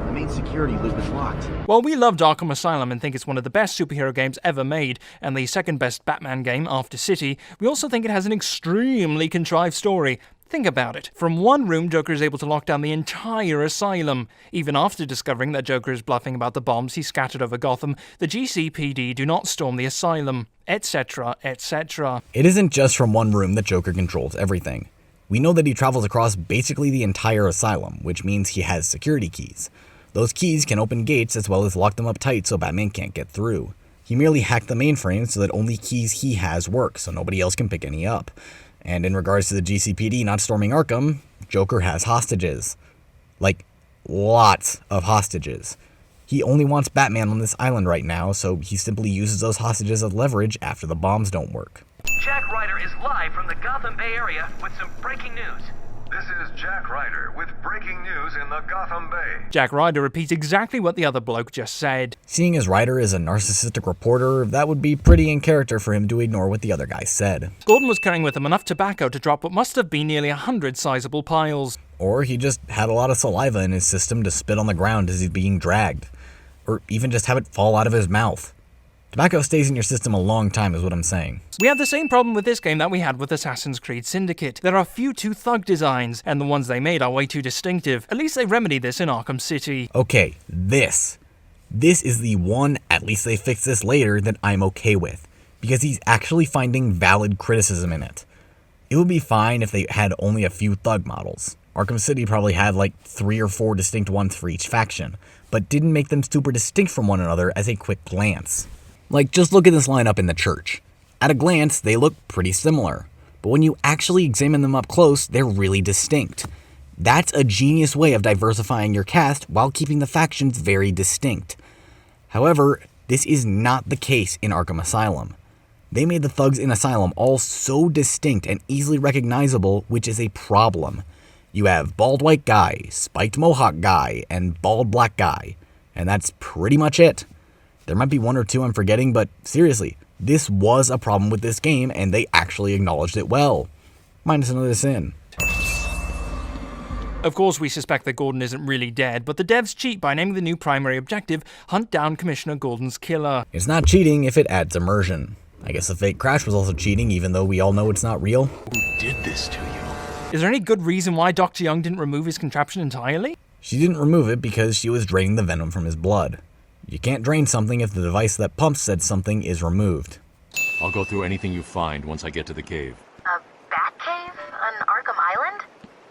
The main security loop is locked. While we loved Arkham Asylum and think it's one of the best superhero games ever made, and the second best Batman game after City, we also think it has an extremely contrived story. Think about it. From one room, Joker is able to lock down the entire asylum. Even after discovering that Joker is bluffing about the bombs he scattered over Gotham, the GCPD do not storm the asylum, etc., etc. It isn't just from one room that Joker controls everything. We know that he travels across basically the entire asylum, which means he has security keys. Those keys can open gates as well as lock them up tight so Batman can't get through. He merely hacked the mainframe so that only keys he has work, so nobody else can pick any up. And in regards to the GCPD not storming Arkham, Joker has hostages. Like, lots of hostages. He only wants Batman on this island right now, so he simply uses those hostages as leverage after the bombs don't work. Jack Ryder is live from the Gotham Bay Area with some breaking news. This is Jack Ryder with breaking news in the Gotham Bay. Jack Ryder repeats exactly what the other bloke just said. Seeing as Ryder is a narcissistic reporter, that would be pretty in character for him to ignore what the other guy said. Gordon was carrying with him enough tobacco to drop what must have been nearly 100 sizable piles. Or he just had a lot of saliva in his system to spit on the ground as he's being dragged. Or even just have it fall out of his mouth. Tobacco stays in your system a long time is what I'm saying. We have the same problem with this game that we had with Assassin's Creed Syndicate. There are few too thug designs, and the ones they made are way too distinctive. At least they remedied this in Arkham City. Okay, this is the one, at least they fix this later, that I'm okay with. Because he's actually finding valid criticism in it. It would be fine if they had only a few thug models. Arkham City probably had like 3 or 4 distinct ones for each faction, but didn't make them super distinct from one another as a quick glance. Like, just look at this lineup in the church. At a glance, they look pretty similar, but when you actually examine them up close, they're really distinct. That's a genius way of diversifying your cast while keeping the factions very distinct. However, this is not the case in Arkham Asylum. They made the thugs in Asylum all so distinct and easily recognizable, which is a problem. You have bald white guy, spiked mohawk guy, and bald black guy, and that's pretty much it. There might be 1 or 2 I'm forgetting, but seriously, this was a problem with this game, and they actually acknowledged it well. Minus another sin. Of course, we suspect that Gordon isn't really dead, but the devs cheat by naming the new primary objective, hunt down Commissioner Gordon's killer. It's not cheating if it adds immersion. I guess the fake crash was also cheating, even though we all know it's not real. Who did this to you? Is there any good reason why Dr. Young didn't remove his contraption entirely? She didn't remove it because she was draining the venom from his blood. You can't drain something if the device that pumps said something is removed. I'll go through anything you find once I get to the cave. A bat cave on Arkham Island?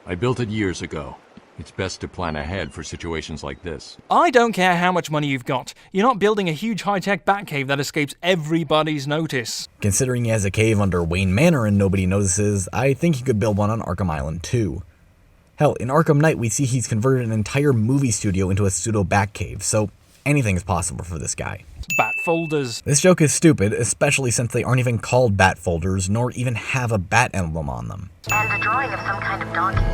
I built it years ago. It's best to plan ahead for situations like this. I don't care how much money you've got. You're not building a huge high-tech bat cave that escapes everybody's notice. Considering he has a cave under Wayne Manor and nobody notices, I think he could build one on Arkham Island too. Hell, in Arkham Knight we see he's converted an entire movie studio into a pseudo bat cave, so anything is possible for this guy. Bat folders. This joke is stupid, especially since they aren't even called bat folders, nor even have a bat emblem on them. And a drawing of some kind of donkey.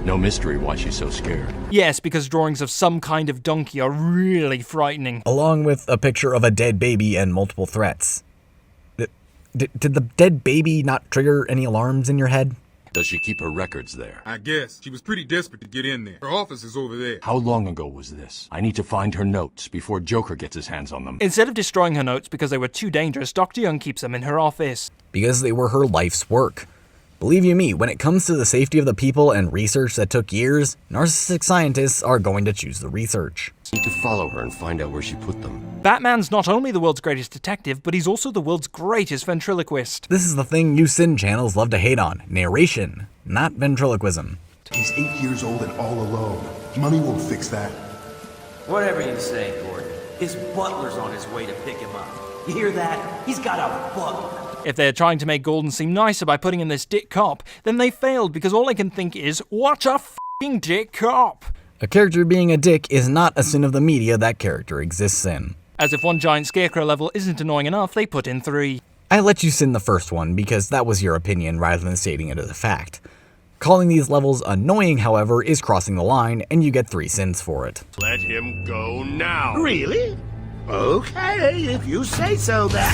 No mystery why she's so scared. Yes, because drawings of some kind of donkey are really frightening. Along with a picture of a dead baby and multiple threats. Did the dead baby not trigger any alarms in your head? Does she keep her records there? I guess. She was pretty desperate to get in there. Her office is over there. How long ago was this? I need to find her notes before Joker gets his hands on them. Instead of destroying her notes because they were too dangerous, Dr. Young keeps them in her office. Because they were her life's work. Believe you me, when it comes to the safety of the people and research that took years, narcissistic scientists are going to choose the research. I need to follow her and find out where she put them. Batman's not only the world's greatest detective, but he's also the world's greatest ventriloquist. This is the thing you Sin channels love to hate on. Narration, not ventriloquism. He's 8 years old and all alone. Money won't fix that. Whatever you say, Gordon. His butler's on his way to pick him up. You hear that? He's got a butler. If they're trying to make Gordon seem nicer by putting in this dick cop, then they failed because all they can think is, what a f***ing dick cop! A character being a dick is not a sin of the media that character exists in. As if one giant scarecrow level isn't annoying enough, they put in 3. I let you sin the first one because that was your opinion rather than stating it as a fact. Calling these levels annoying, however, is crossing the line, and you get 3 sins for it. Let him go now. Really? Okay, if you say so, then.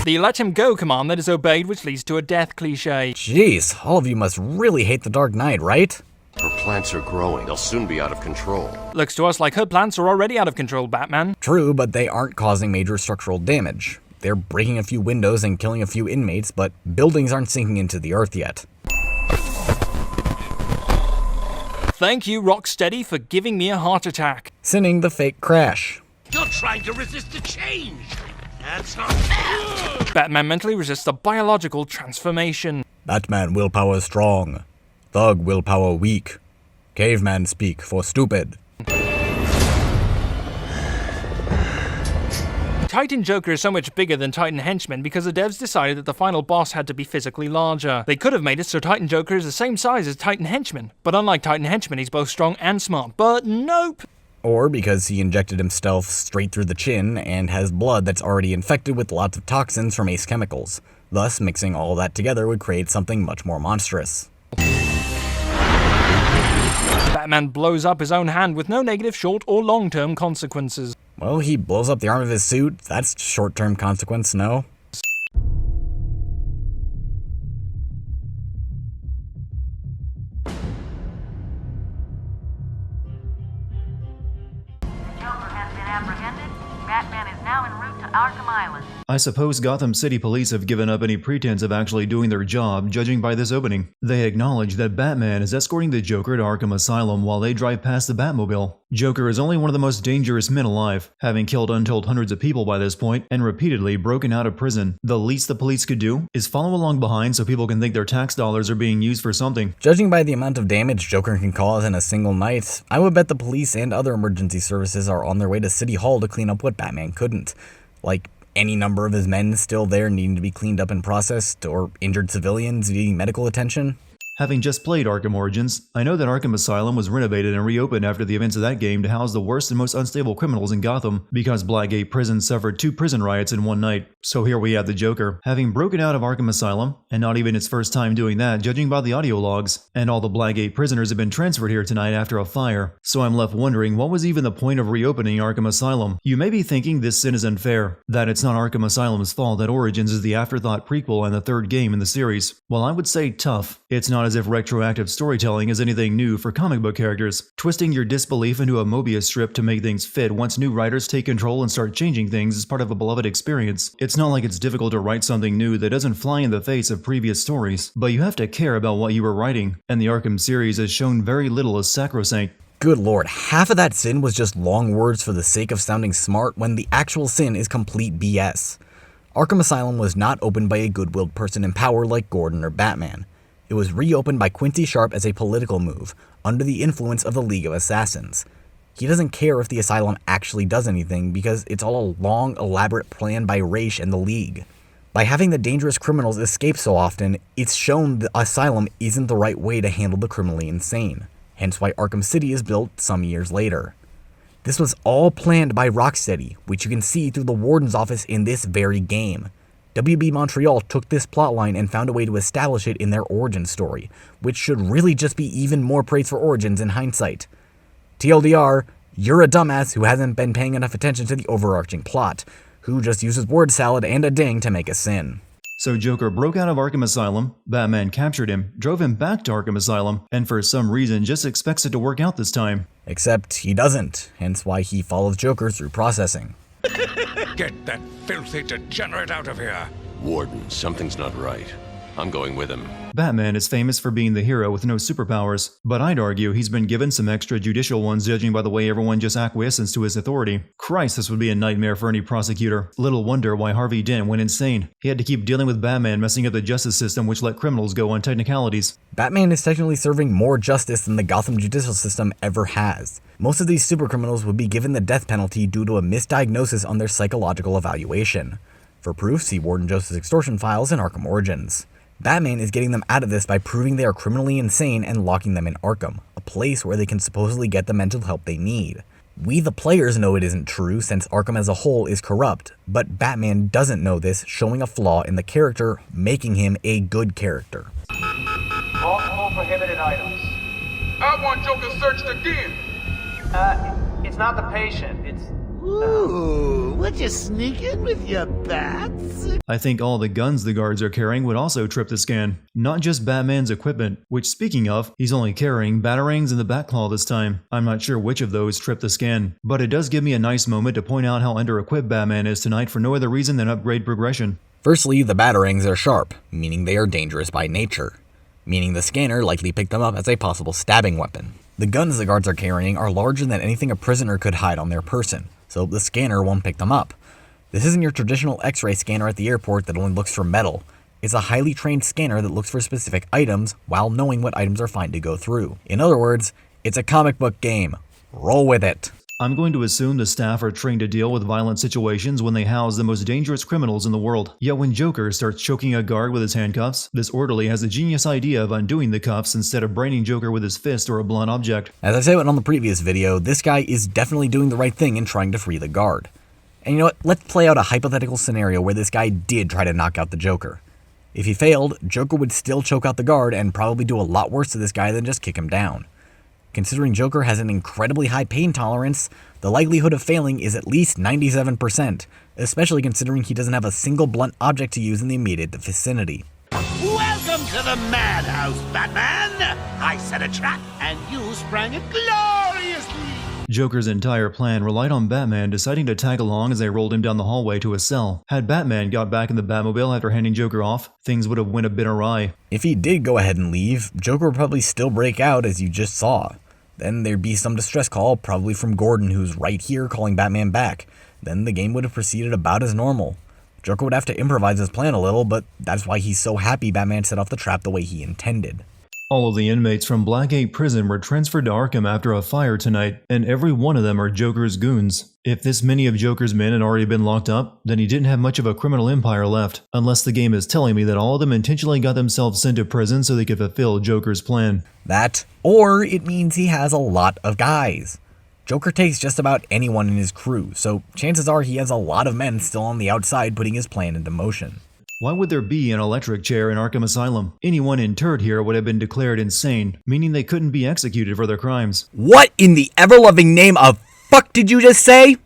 The let him go command that is obeyed, which leads to a death cliche. Jeez, all of you must really hate the Dark Knight, right? Her plants are growing. They'll soon be out of control. Looks to us like her plants are already out of control, Batman. True, but they aren't causing major structural damage. They're breaking a few windows and killing a few inmates, but buildings aren't sinking into the earth yet. Thank you, Rocksteady, for giving me a heart attack. Sinning the fake crash. You're trying to resist the change. That's not... Batman mentally resists the biological transformation. Batman willpower strong. Thug willpower weak. Caveman speak for stupid. Titan Joker is so much bigger than Titan Henchman because the devs decided that the final boss had to be physically larger. They could have made it so Titan Joker is the same size as Titan Henchman, but unlike Titan Henchman, he's both strong and smart. But nope! Or because he injected himself straight through the chin and has blood that's already infected with lots of toxins from Ace Chemicals. Thus, mixing all that together would create something much more monstrous. Batman blows up his own hand with no negative short or long-term consequences. Well, he blows up the arm of his suit. That's short-term consequence, no? Batman is now en route to Arkham Island. I suppose Gotham City Police have given up any pretense of actually doing their job, judging by this opening. They acknowledge that Batman is escorting the Joker to Arkham Asylum while they drive past the Batmobile. Joker is only one of the most dangerous men alive, having killed untold hundreds of people by this point and repeatedly broken out of prison. The least the police could do is follow along behind so people can think their tax dollars are being used for something. Judging by the amount of damage Joker can cause in a single night, I would bet the police and other emergency services are on their way to City Hall to clean up what Batman couldn't. Like any number of his men still there needing to be cleaned up and processed, or injured civilians needing medical attention. Having just played Arkham Origins, I know that Arkham Asylum was renovated and reopened after the events of that game to house the worst and most unstable criminals in Gotham, because Blackgate Prison suffered 2 prison riots in one night. So here we have the Joker, having broken out of Arkham Asylum, and not even his first time doing that judging by the audio logs, and all the Blackgate prisoners have been transferred here tonight after a fire. So I'm left wondering what was even the point of reopening Arkham Asylum. You may be thinking this sin is unfair, that it's not Arkham Asylum's fault that Origins is the afterthought prequel and the 3rd game in the series. Well, I would say tough. It's not as if retroactive storytelling is anything new for comic book characters. Twisting your disbelief into a Mobius strip to make things fit once new writers take control and start changing things is part of a beloved experience. It's not like it's difficult to write something new that doesn't fly in the face of previous stories, but you have to care about what you were writing, and the Arkham series has shown very little as sacrosanct. Good lord, half of that sin was just long words for the sake of sounding smart when the actual sin is complete BS. Arkham Asylum was not opened by a good-willed person in power like Gordon or Batman. It was reopened by Quincy Sharp as a political move, under the influence of the League of Assassins. He doesn't care if the asylum actually does anything because it's all a long, elaborate plan by Ra's and the League. By having the dangerous criminals escape so often, it's shown the asylum isn't the right way to handle the criminally insane, hence why Arkham City is built some years later. This was all planned by Rocksteady, which you can see through the Warden's office in this very game. WB Montreal took this plotline and found a way to establish it in their origin story, which should really just be even more praise for Origins in hindsight. TLDR, you're a dumbass who hasn't been paying enough attention to the overarching plot, who just uses word salad and a ding to make a sin. So Joker broke out of Arkham Asylum, Batman captured him, drove him back to Arkham Asylum, and for some reason just expects it to work out this time. Except he doesn't, hence why he follows Joker through processing. Get that filthy degenerate out of here! Warden, something's not right. I'm going with him. Batman is famous for being the hero with no superpowers, but I'd argue he's been given some extra judicial ones judging by the way everyone just acquiesces to his authority. Christ, this would be a nightmare for any prosecutor. Little wonder why Harvey Dent went insane. He had to keep dealing with Batman messing up the justice system which let criminals go on technicalities. Batman is technically serving more justice than the Gotham judicial system ever has. Most of these supercriminals would be given the death penalty due to a misdiagnosis on their psychological evaluation. For proof, see Warden Joseph's extortion files in Arkham Origins. Batman is getting them out of this by proving they are criminally insane and locking them in Arkham, a place where they can supposedly get the mental help they need. We the players know it isn't true since Arkham as a whole is corrupt, but Batman doesn't know this, showing a flaw in the character, making him a good character. Multiple prohibited items. I want Joker searched again. It's not the patient, it's... Ooh, would you sneak in with your bats? I think all the guns the guards are carrying would also trip the scan. Not just Batman's equipment, which speaking of, he's only carrying batarangs and the Batclaw this time. I'm not sure which of those trip the scan, but it does give me a nice moment to point out how under-equipped Batman is tonight for no other reason than upgrade progression. Firstly, the batarangs are sharp, meaning they are dangerous by nature, meaning the scanner likely picked them up as a possible stabbing weapon. The guns the guards are carrying are larger than anything a prisoner could hide on their person, so the scanner won't pick them up. This isn't your traditional X-ray scanner at the airport that only looks for metal. It's a highly trained scanner that looks for specific items while knowing what items are fine to go through. In other words, it's a comic book game. Roll with it. I'm going to assume the staff are trained to deal with violent situations when they house the most dangerous criminals in the world. Yet when Joker starts choking a guard with his handcuffs, this orderly has the genius idea of undoing the cuffs instead of braining Joker with his fist or a blunt object. As I said on the previous video, this guy is definitely doing the right thing in trying to free the guard. And you know what, let's play out a hypothetical scenario where this guy did try to knock out the Joker. If he failed, Joker would still choke out the guard and probably do a lot worse to this guy than just kick him down. Considering Joker has an incredibly high pain tolerance, the likelihood of failing is at least 97%, especially considering he doesn't have a single blunt object to use in the immediate vicinity. Welcome to the madhouse, Batman! I set a trap, and you sprang it gloriously! Joker's entire plan relied on Batman deciding to tag along as they rolled him down the hallway to his cell. Had Batman got back in the Batmobile after handing Joker off, things would have went a bit awry. If he did go ahead and leave, Joker would probably still break out as you just saw. Then there'd be some distress call, probably from Gordon, who's right here calling Batman back. Then the game would have proceeded about as normal. Joker would have to improvise his plan a little, but that's why he's so happy Batman set off the trap the way he intended. All of the inmates from Blackgate Prison were transferred to Arkham after a fire tonight, and every one of them are Joker's goons. If this many of Joker's men had already been locked up, then he didn't have much of a criminal empire left, unless the game is telling me that all of them intentionally got themselves sent to prison so they could fulfill Joker's plan. That, or it means he has a lot of guys. Joker takes just about anyone in his crew, so chances are he has a lot of men still on the outside putting his plan into motion. Why would there be an electric chair in Arkham Asylum? Anyone interred here would have been declared insane, meaning they couldn't be executed for their crimes. What in the ever-loving name of fuck did you just say?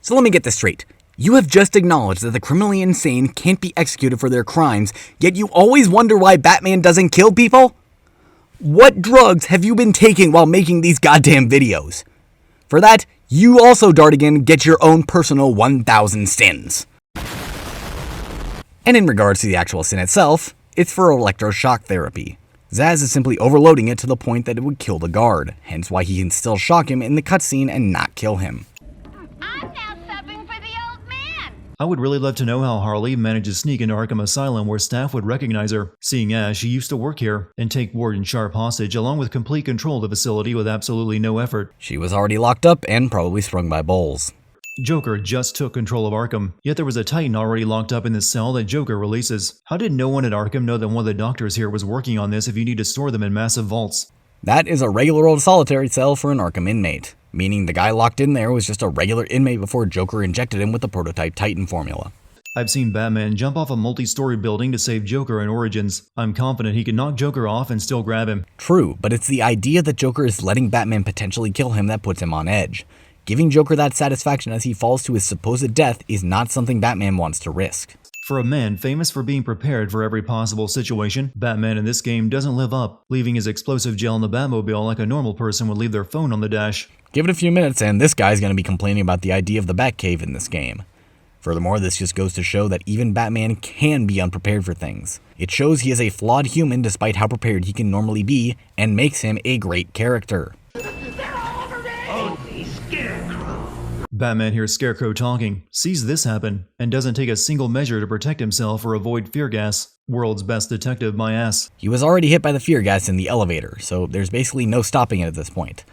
So let me get this straight. You have just acknowledged that the criminally insane can't be executed for their crimes, yet you always wonder why Batman doesn't kill people? What drugs have you been taking while making these goddamn videos? For that, you also, Dartigan, get your own personal 1,000 sins. And in regards to the actual sin itself, it's for electroshock therapy. Zsasz is simply overloading it to the point that it would kill the guard, hence why he can still shock him in the cutscene and not kill him. I'm now subbing for the old man. I would really love to know how Harley managed to sneak into Arkham Asylum where staff would recognize her, seeing as she used to work here, and take Warden Sharp hostage along with complete control of the facility with absolutely no effort. She was already locked up and probably sprung by bulls. Joker just took control of Arkham, yet there was a Titan already locked up in the cell that Joker releases. How did no one at Arkham know that one of the doctors here was working on this if you need to store them in massive vaults? That is a regular old solitary cell for an Arkham inmate, meaning the guy locked in there was just a regular inmate before Joker injected him with the prototype Titan formula. I've seen Batman jump off a multi-story building to save Joker in Origins. I'm confident he can knock Joker off and still grab him. True, but it's the idea that Joker is letting Batman potentially kill him that puts him on edge. Giving Joker that satisfaction as he falls to his supposed death is not something Batman wants to risk. For a man famous for being prepared for every possible situation, Batman in this game doesn't live up, leaving his explosive gel in the Batmobile like a normal person would leave their phone on the dash. Give it a few minutes and this guy's going to be complaining about the idea of the Batcave in this game. Furthermore, this just goes to show that even Batman can be unprepared for things. It shows he is a flawed human despite how prepared he can normally be, and makes him a great character. Only Scarecrow. Batman hears Scarecrow talking, sees this happen, and doesn't take a single measure to protect himself or avoid fear gas. World's best detective, my ass. He was already hit by the fear gas in the elevator, so there's basically no stopping it at this point.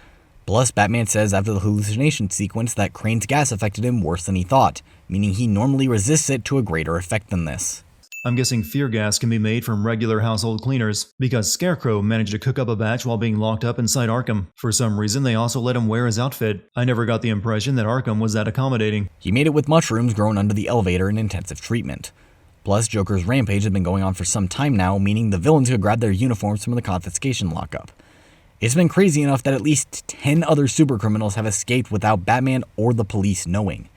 Plus, Batman says after the hallucination sequence that Crane's gas affected him worse than he thought, meaning he normally resists it to a greater effect than this. I'm guessing fear gas can be made from regular household cleaners, because Scarecrow managed to cook up a batch while being locked up inside Arkham. For some reason, they also let him wear his outfit. I never got the impression that Arkham was that accommodating. He made it with mushrooms grown under the elevator in intensive treatment. Plus, Joker's rampage has been going on for some time now, meaning the villains could grab their uniforms from the confiscation lockup. It's been crazy enough that at least 10 other supercriminals have escaped without Batman or the police knowing.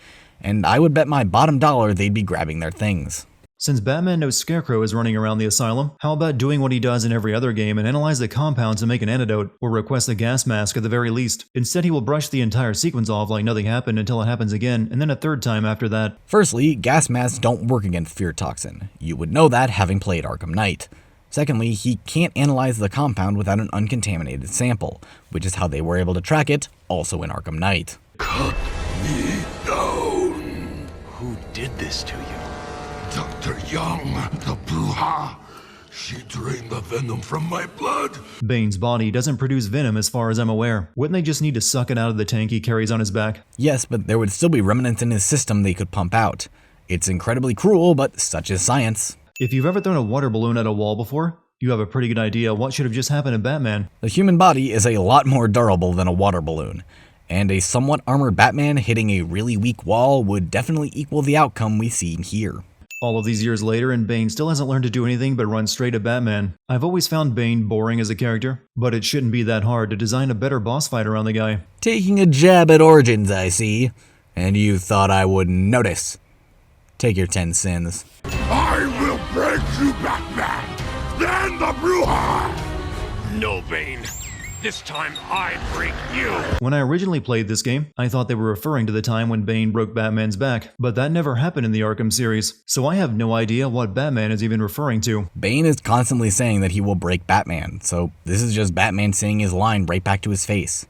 And I would bet my bottom dollar they'd be grabbing their things. Since Batman knows Scarecrow is running around the asylum, how about doing what he does in every other game and analyze the compounds to make an antidote, or request a gas mask at the very least? Instead, he will brush the entire sequence off like nothing happened until it happens again, and then a third time after that. Firstly, gas masks don't work against fear toxin. You would know that having played Arkham Knight. Secondly, he can't analyze the compound without an uncontaminated sample, which is how they were able to track it, also in Arkham Knight. Cut me down. Who did this to you? Dr. Young, the Bruja. She drained the venom from my blood. Bane's body doesn't produce venom as far as I'm aware. Wouldn't they just need to suck it out of the tank he carries on his back? Yes, but there would still be remnants in his system they could pump out. It's incredibly cruel, but such is science. If you've ever thrown a water balloon at a wall before, you have a pretty good idea what should have just happened to Batman. The human body is a lot more durable than a water balloon, and a somewhat armored Batman hitting a really weak wall would definitely equal the outcome we've seen here. All of these years later, and Bane still hasn't learned to do anything but run straight at Batman. I've always found Bane boring as a character, but it shouldn't be that hard to design a better boss fight around the guy. Taking a jab at Origins, I see, and you thought I wouldn't notice. Take your 10 sins. I will break you, Batman! Then the Bruja! No, Bane. This time I break you! When I originally played this game, I thought they were referring to the time when Bane broke Batman's back, but that never happened in the Arkham series, so I have no idea what Batman is even referring to. Bane is constantly saying that he will break Batman, so this is just Batman saying his line right back to his face.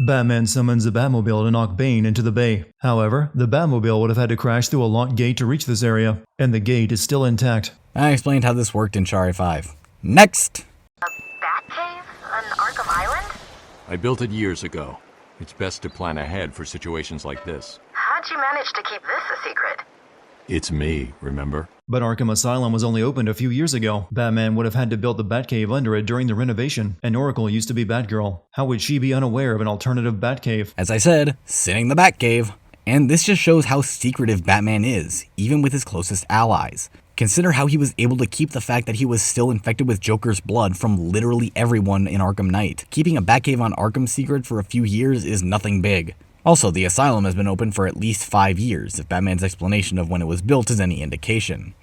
Batman summons the Batmobile to knock Bane into the bay. However, the Batmobile would have had to crash through a locked gate to reach this area, and the gate is still intact. I explained how this worked in Shari 5. Next! A Batcave on Arkham Island? I built it years ago. It's best to plan ahead for situations like this. How'd you manage to keep this a secret? It's me, remember? But Arkham Asylum was only opened a few years ago. Batman would have had to build the Batcave under it during the renovation, and Oracle used to be Batgirl. How would she be unaware of an alternative Batcave? As I said, sitting the Batcave. And this just shows how secretive Batman is, even with his closest allies. Consider how he was able to keep the fact that he was still infected with Joker's blood from literally everyone in Arkham Knight. Keeping a Batcave on Arkham secret for a few years is nothing big. Also, the asylum has been open for at least 5 years, if Batman's explanation of when it was built is any indication.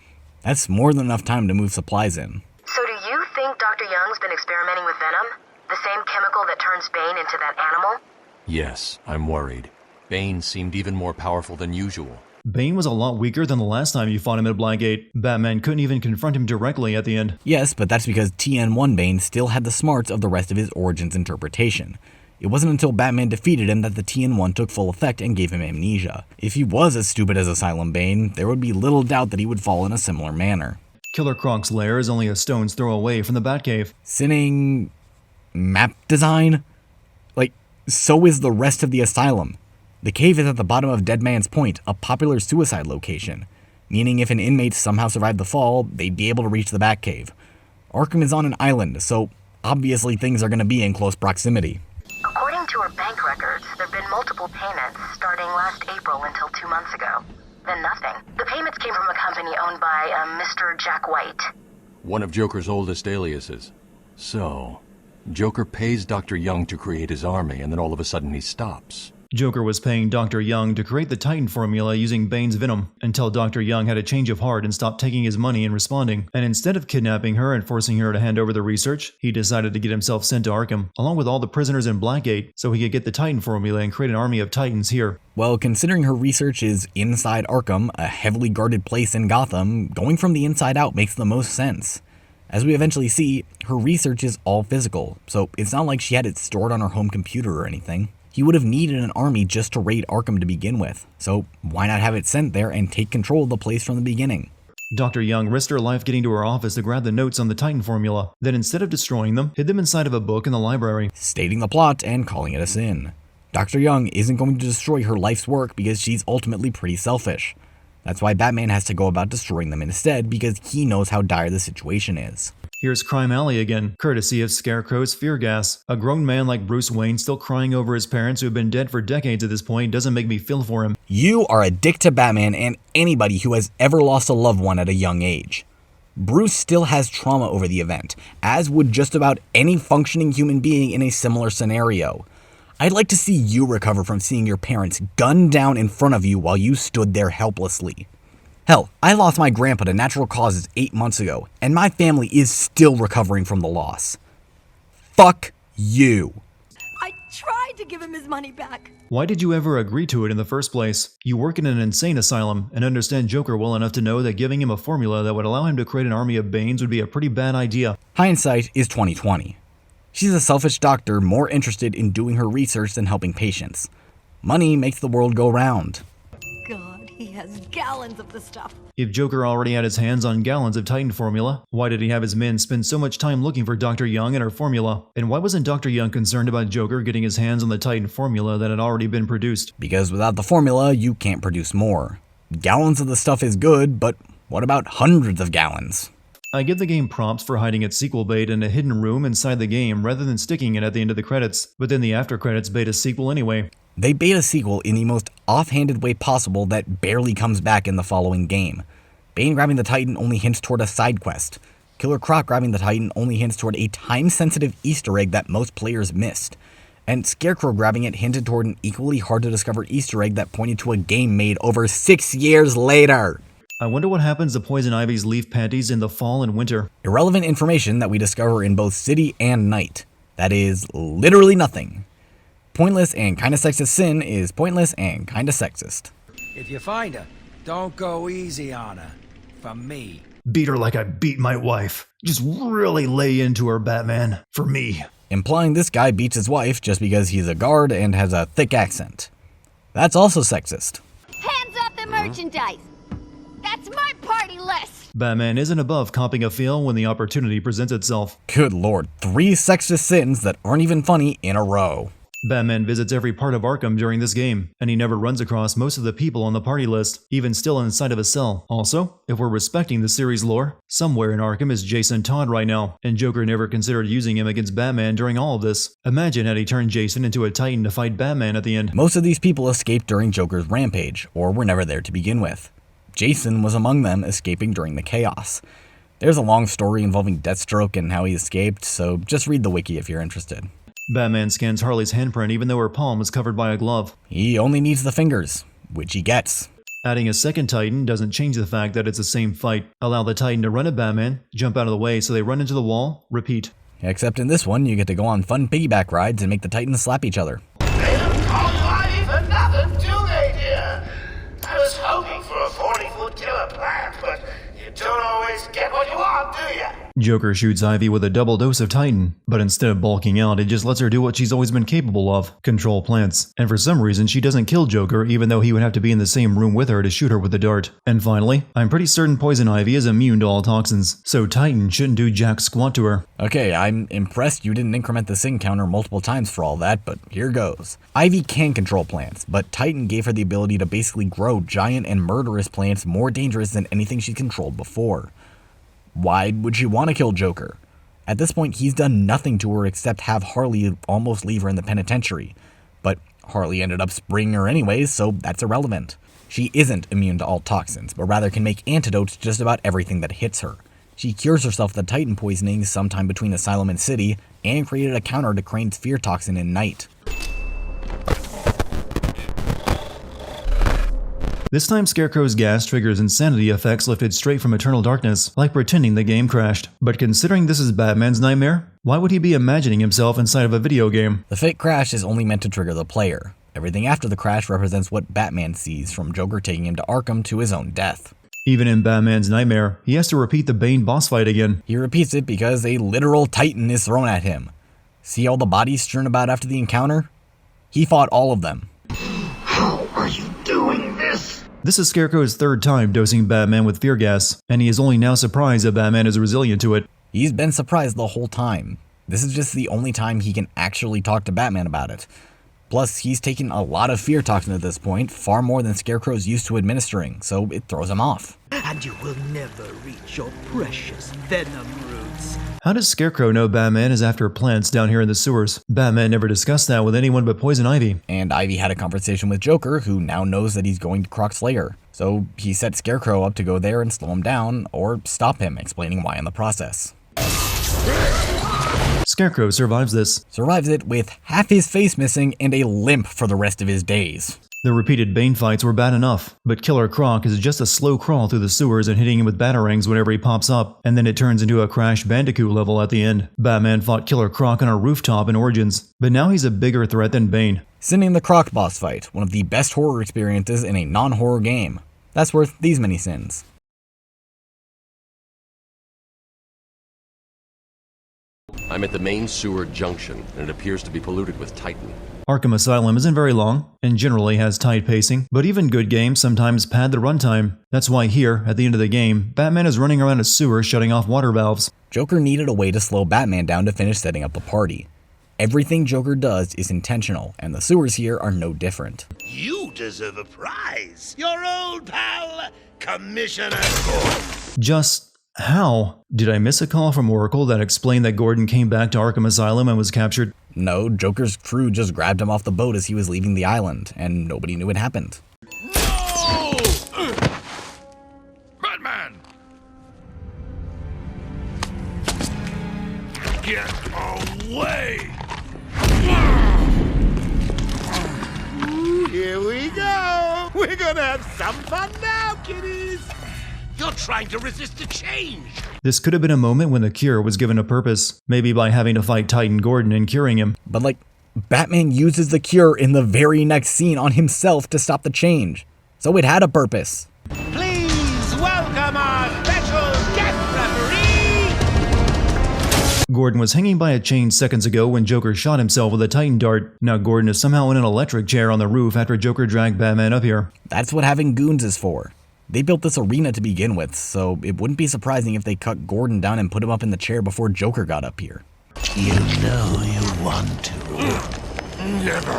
That's more than enough time to move supplies in. So do you think Dr. Young's been experimenting with venom? The same chemical that turns Bane into that animal? Yes, I'm worried. Bane seemed even more powerful than usual. Bane was a lot weaker than the last time you fought him at Blackgate. Batman couldn't even confront him directly at the end. Yes, but that's because TN1 Bane still had the smarts of the rest of his Origins interpretation. It wasn't until Batman defeated him that the TN1 took full effect and gave him amnesia. If he was as stupid as Asylum Bane, there would be little doubt that he would fall in a similar manner. Killer Croc's lair is only a stone's throw away from the Batcave. Sinning... map design? Like, so is the rest of the asylum. The cave is at the bottom of Dead Man's Point, a popular suicide location, meaning if an inmate somehow survived the fall, they'd be able to reach the Batcave. Arkham is on an island, so obviously things are going to be in close proximity. According to her bank records, there have been multiple payments starting last April until 2 months ago. Then nothing. The payments came from a company owned by Mr. Jack White. One of Joker's oldest aliases. So, Joker pays Dr. Young to create his army, and then all of a sudden he stops. Joker was paying Dr. Young to create the Titan formula using Bane's venom, until Dr. Young had a change of heart and stopped taking his money and responding. And instead of kidnapping her and forcing her to hand over the research, he decided to get himself sent to Arkham, along with all the prisoners in Blackgate, so he could get the Titan formula and create an army of Titans here. Well, considering her research is inside Arkham, a heavily guarded place in Gotham, going from the inside out makes the most sense. As we eventually see, her research is all physical, so it's not like she had it stored on her home computer or anything. He would have needed an army just to raid Arkham to begin with, so why not have it sent there and take control of the place from the beginning? Dr. Young risked her life getting to her office to grab the notes on the Titan formula, then instead of destroying them, hid them inside of a book in the library, stating the plot and calling it a sin. Dr. Young isn't going to destroy her life's work because she's ultimately pretty selfish. That's why Batman has to go about destroying them instead, because he knows how dire the situation is. Here's Crime Alley again, courtesy of Scarecrow's fear gas. A grown man like Bruce Wayne still crying over his parents who have been dead for decades at this point doesn't make me feel for him. You are a dick to Batman and anybody who has ever lost a loved one at a young age. Bruce still has trauma over the event, as would just about any functioning human being in a similar scenario. I'd like to see you recover from seeing your parents gunned down in front of you while you stood there helplessly. Hell, I lost my grandpa to natural causes 8 months ago, and my family is still recovering from the loss. Fuck you. I tried to give him his money back. Why did you ever agree to it in the first place? You work in an insane asylum and understand Joker well enough to know that giving him a formula that would allow him to create an army of Banes would be a pretty bad idea. Hindsight is 20/20. She's a selfish doctor more interested in doing her research than helping patients. Money makes the world go round. God, he has gallons of the stuff. If Joker already had his hands on gallons of Titan formula, why did he have his men spend so much time looking for Dr. Young and her formula? And why wasn't Dr. Young concerned about Joker getting his hands on the Titan formula that had already been produced? Because without the formula, you can't produce more. Gallons of the stuff is good, but what about hundreds of gallons? I give the game props for hiding its sequel bait in a hidden room inside the game rather than sticking it at the end of the credits, but then the after credits bait a sequel anyway. They bait a sequel in the most offhanded way possible that barely comes back in the following game. Bane grabbing the Titan only hints toward a side quest. Killer Croc grabbing the Titan only hints toward a time-sensitive Easter egg that most players missed. And Scarecrow grabbing it hinted toward an equally hard-to-discover Easter egg that pointed to a game made over 6 years later. I wonder what happens to Poison Ivy's leaf panties in the fall and winter. Irrelevant information that we discover in both City and Night. That is literally nothing. Pointless and kinda sexist sin is pointless and kinda sexist. If you find her, don't go easy on her. For me. Beat her like I beat my wife. Just really lay into her, Batman. For me. Implying this guy beats his wife just because he's a guard and has a thick accent. That's also sexist. Hands off the merchandise! That's my party list! Batman isn't above copping a feel when the opportunity presents itself. Good lord, 3 sexist sins that aren't even funny in a row. Batman visits every part of Arkham during this game, and he never runs across most of the people on the party list, even still inside of a cell. Also, if we're respecting the series lore, somewhere in Arkham is Jason Todd right now, and Joker never considered using him against Batman during all of this. Imagine had he turned Jason into a Titan to fight Batman at the end. Most of these people escaped during Joker's rampage, or were never there to begin with. Jason was among them, escaping during the chaos. There's a long story involving Deathstroke and how he escaped, so just read the wiki if you're interested. Batman scans Harley's handprint even though her palm is covered by a glove. He only needs the fingers, which he gets. Adding a second Titan doesn't change the fact that it's the same fight. Allow the Titan to run at Batman, jump out of the way so they run into the wall, repeat. Except in this one, you get to go on fun piggyback rides and make the Titans slap each other. They don't call you Ivy for nothing, do they, dear? I was hoping for a 40-foot killer plant, but you don't always get what you want, do you? Joker shoots Ivy with a double dose of Titan, but instead of bulking out, it just lets her do what she's always been capable of, control plants. And for some reason, she doesn't kill Joker, even though he would have to be in the same room with her to shoot her with the dart. And finally, I'm pretty certain Poison Ivy is immune to all toxins, so Titan shouldn't do jack squat to her. Okay, I'm impressed you didn't increment the sin counter multiple times for all that, but here goes. Ivy can control plants, but Titan gave her the ability to basically grow giant and murderous plants more dangerous than anything she controlled before. Why would she want to kill Joker? At this point, he's done nothing to her except have Harley almost leave her in the penitentiary. But Harley ended up spraying her anyways, so that's irrelevant. She isn't immune to all toxins, but rather can make antidotes to just about everything that hits her. She cures herself of the Titan poisoning sometime between Asylum and City, and created a counter to Crane's fear toxin in Night. This time Scarecrow's gas triggers insanity effects lifted straight from Eternal Darkness, like pretending the game crashed. But considering this is Batman's nightmare, why would he be imagining himself inside of a video game? The fake crash is only meant to trigger the player. Everything after the crash represents what Batman sees, from Joker taking him to Arkham to his own death. Even in Batman's nightmare, he has to repeat the Bane boss fight again. He repeats it because a literal titan is thrown at him. See all the bodies strewn about after the encounter? He fought all of them. How are you doing this? This is Scarecrow's third time dosing Batman with fear gas, and he is only now surprised that Batman is resilient to it. He's been surprised the whole time. This is just the only time he can actually talk to Batman about it. Plus, he's taken a lot of fear toxin at this point, far more than Scarecrow's used to administering, so it throws him off. And you will never reach your precious venom roots. How does Scarecrow know Batman is after plants down here in the sewers? Batman never discussed that with anyone but Poison Ivy. And Ivy had a conversation with Joker, who now knows that he's going to Croc's lair. So he set Scarecrow up to go there and slow him down, or stop him, explaining why in the process. Scarecrow survives this. Survives it with half his face missing and a limp for the rest of his days. The repeated Bane fights were bad enough, but Killer Croc is just a slow crawl through the sewers and hitting him with batarangs whenever he pops up, and then it turns into a Crash Bandicoot level at the end. Batman fought Killer Croc on a rooftop in Origins, but now he's a bigger threat than Bane. Sending the Croc boss fight, one of the best horror experiences in a non-horror game. That's worth these many sins. I'm at the main sewer junction, and it appears to be polluted with Titan. Arkham Asylum isn't very long, and generally has tight pacing, but even good games sometimes pad the runtime. That's why here, at the end of the game, Batman is running around a sewer shutting off water valves. Joker needed a way to slow Batman down to finish setting up the party. Everything Joker does is intentional, and the sewers here are no different. You deserve a prize. Your old pal, Commissioner Gordon. Just how? Did I miss a call from Oracle that explained that Gordon came back to Arkham Asylum and was captured? No, Joker's crew just grabbed him off the boat as he was leaving the island, and nobody knew it happened. No! Batman! Get away! Here we go. We're gonna have some fun now, kiddies. You're trying to resist the change. This could have been a moment when the cure was given a purpose, maybe by having to fight Titan Gordon and curing him. But Batman uses the cure in the very next scene on himself to stop the change. So it had a purpose. Please welcome our special guest referee! Gordon was hanging by a chain seconds ago when Joker shot himself with a Titan dart. Now Gordon is somehow in an electric chair on the roof after Joker dragged Batman up here. That's what having goons is for. They built this arena to begin with, so it wouldn't be surprising if they cut Gordon down and put him up in the chair before Joker got up here. You know you want to. Never.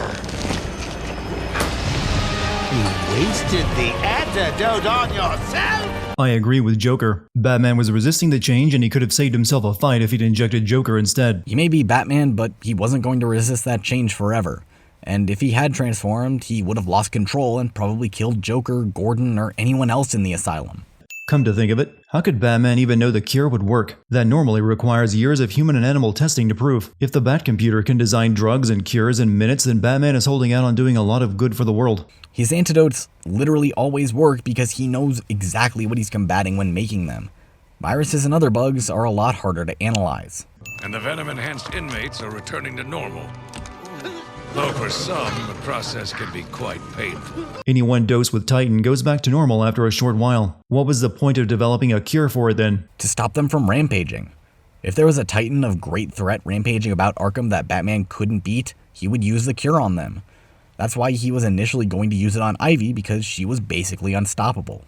You wasted the antidote on yourself? I agree with Joker. Batman was resisting the change and he could have saved himself a fight if he'd injected Joker instead. He may be Batman, but he wasn't going to resist that change forever. And if he had transformed, he would have lost control and probably killed Joker, Gordon, or anyone else in the asylum. Come to think of it, how could Batman even know the cure would work? That normally requires years of human and animal testing to prove. If the Batcomputer can design drugs and cures in minutes, then Batman is holding out on doing a lot of good for the world. His antidotes literally always work because he knows exactly what he's combating when making them. Viruses and other bugs are a lot harder to analyze. And the venom-enhanced inmates are returning to normal. Though for some, the process can be quite painful. Anyone dosed with Titan goes back to normal after a short while. What was the point of developing a cure for it then? To stop them from rampaging. If there was a Titan of great threat rampaging about Arkham that Batman couldn't beat, he would use the cure on them. That's why he was initially going to use it on Ivy, because she was basically unstoppable.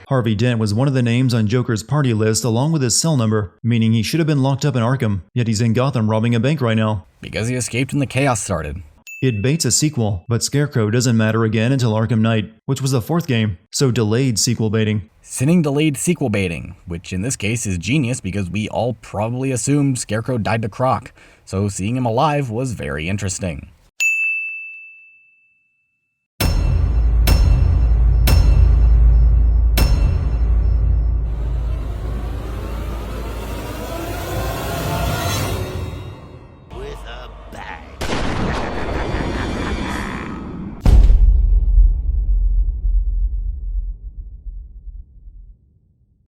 Harvey Dent was one of the names on Joker's party list along with his cell number, meaning he should have been locked up in Arkham, yet he's in Gotham robbing a bank right now. Because he escaped when the chaos started. It baits a sequel, but Scarecrow doesn't matter again until Arkham Knight, which was the fourth game, so delayed sequel baiting. Sinning delayed sequel baiting, which in this case is genius because we all probably assumed Scarecrow died to Croc, so seeing him alive was very interesting. With a bang.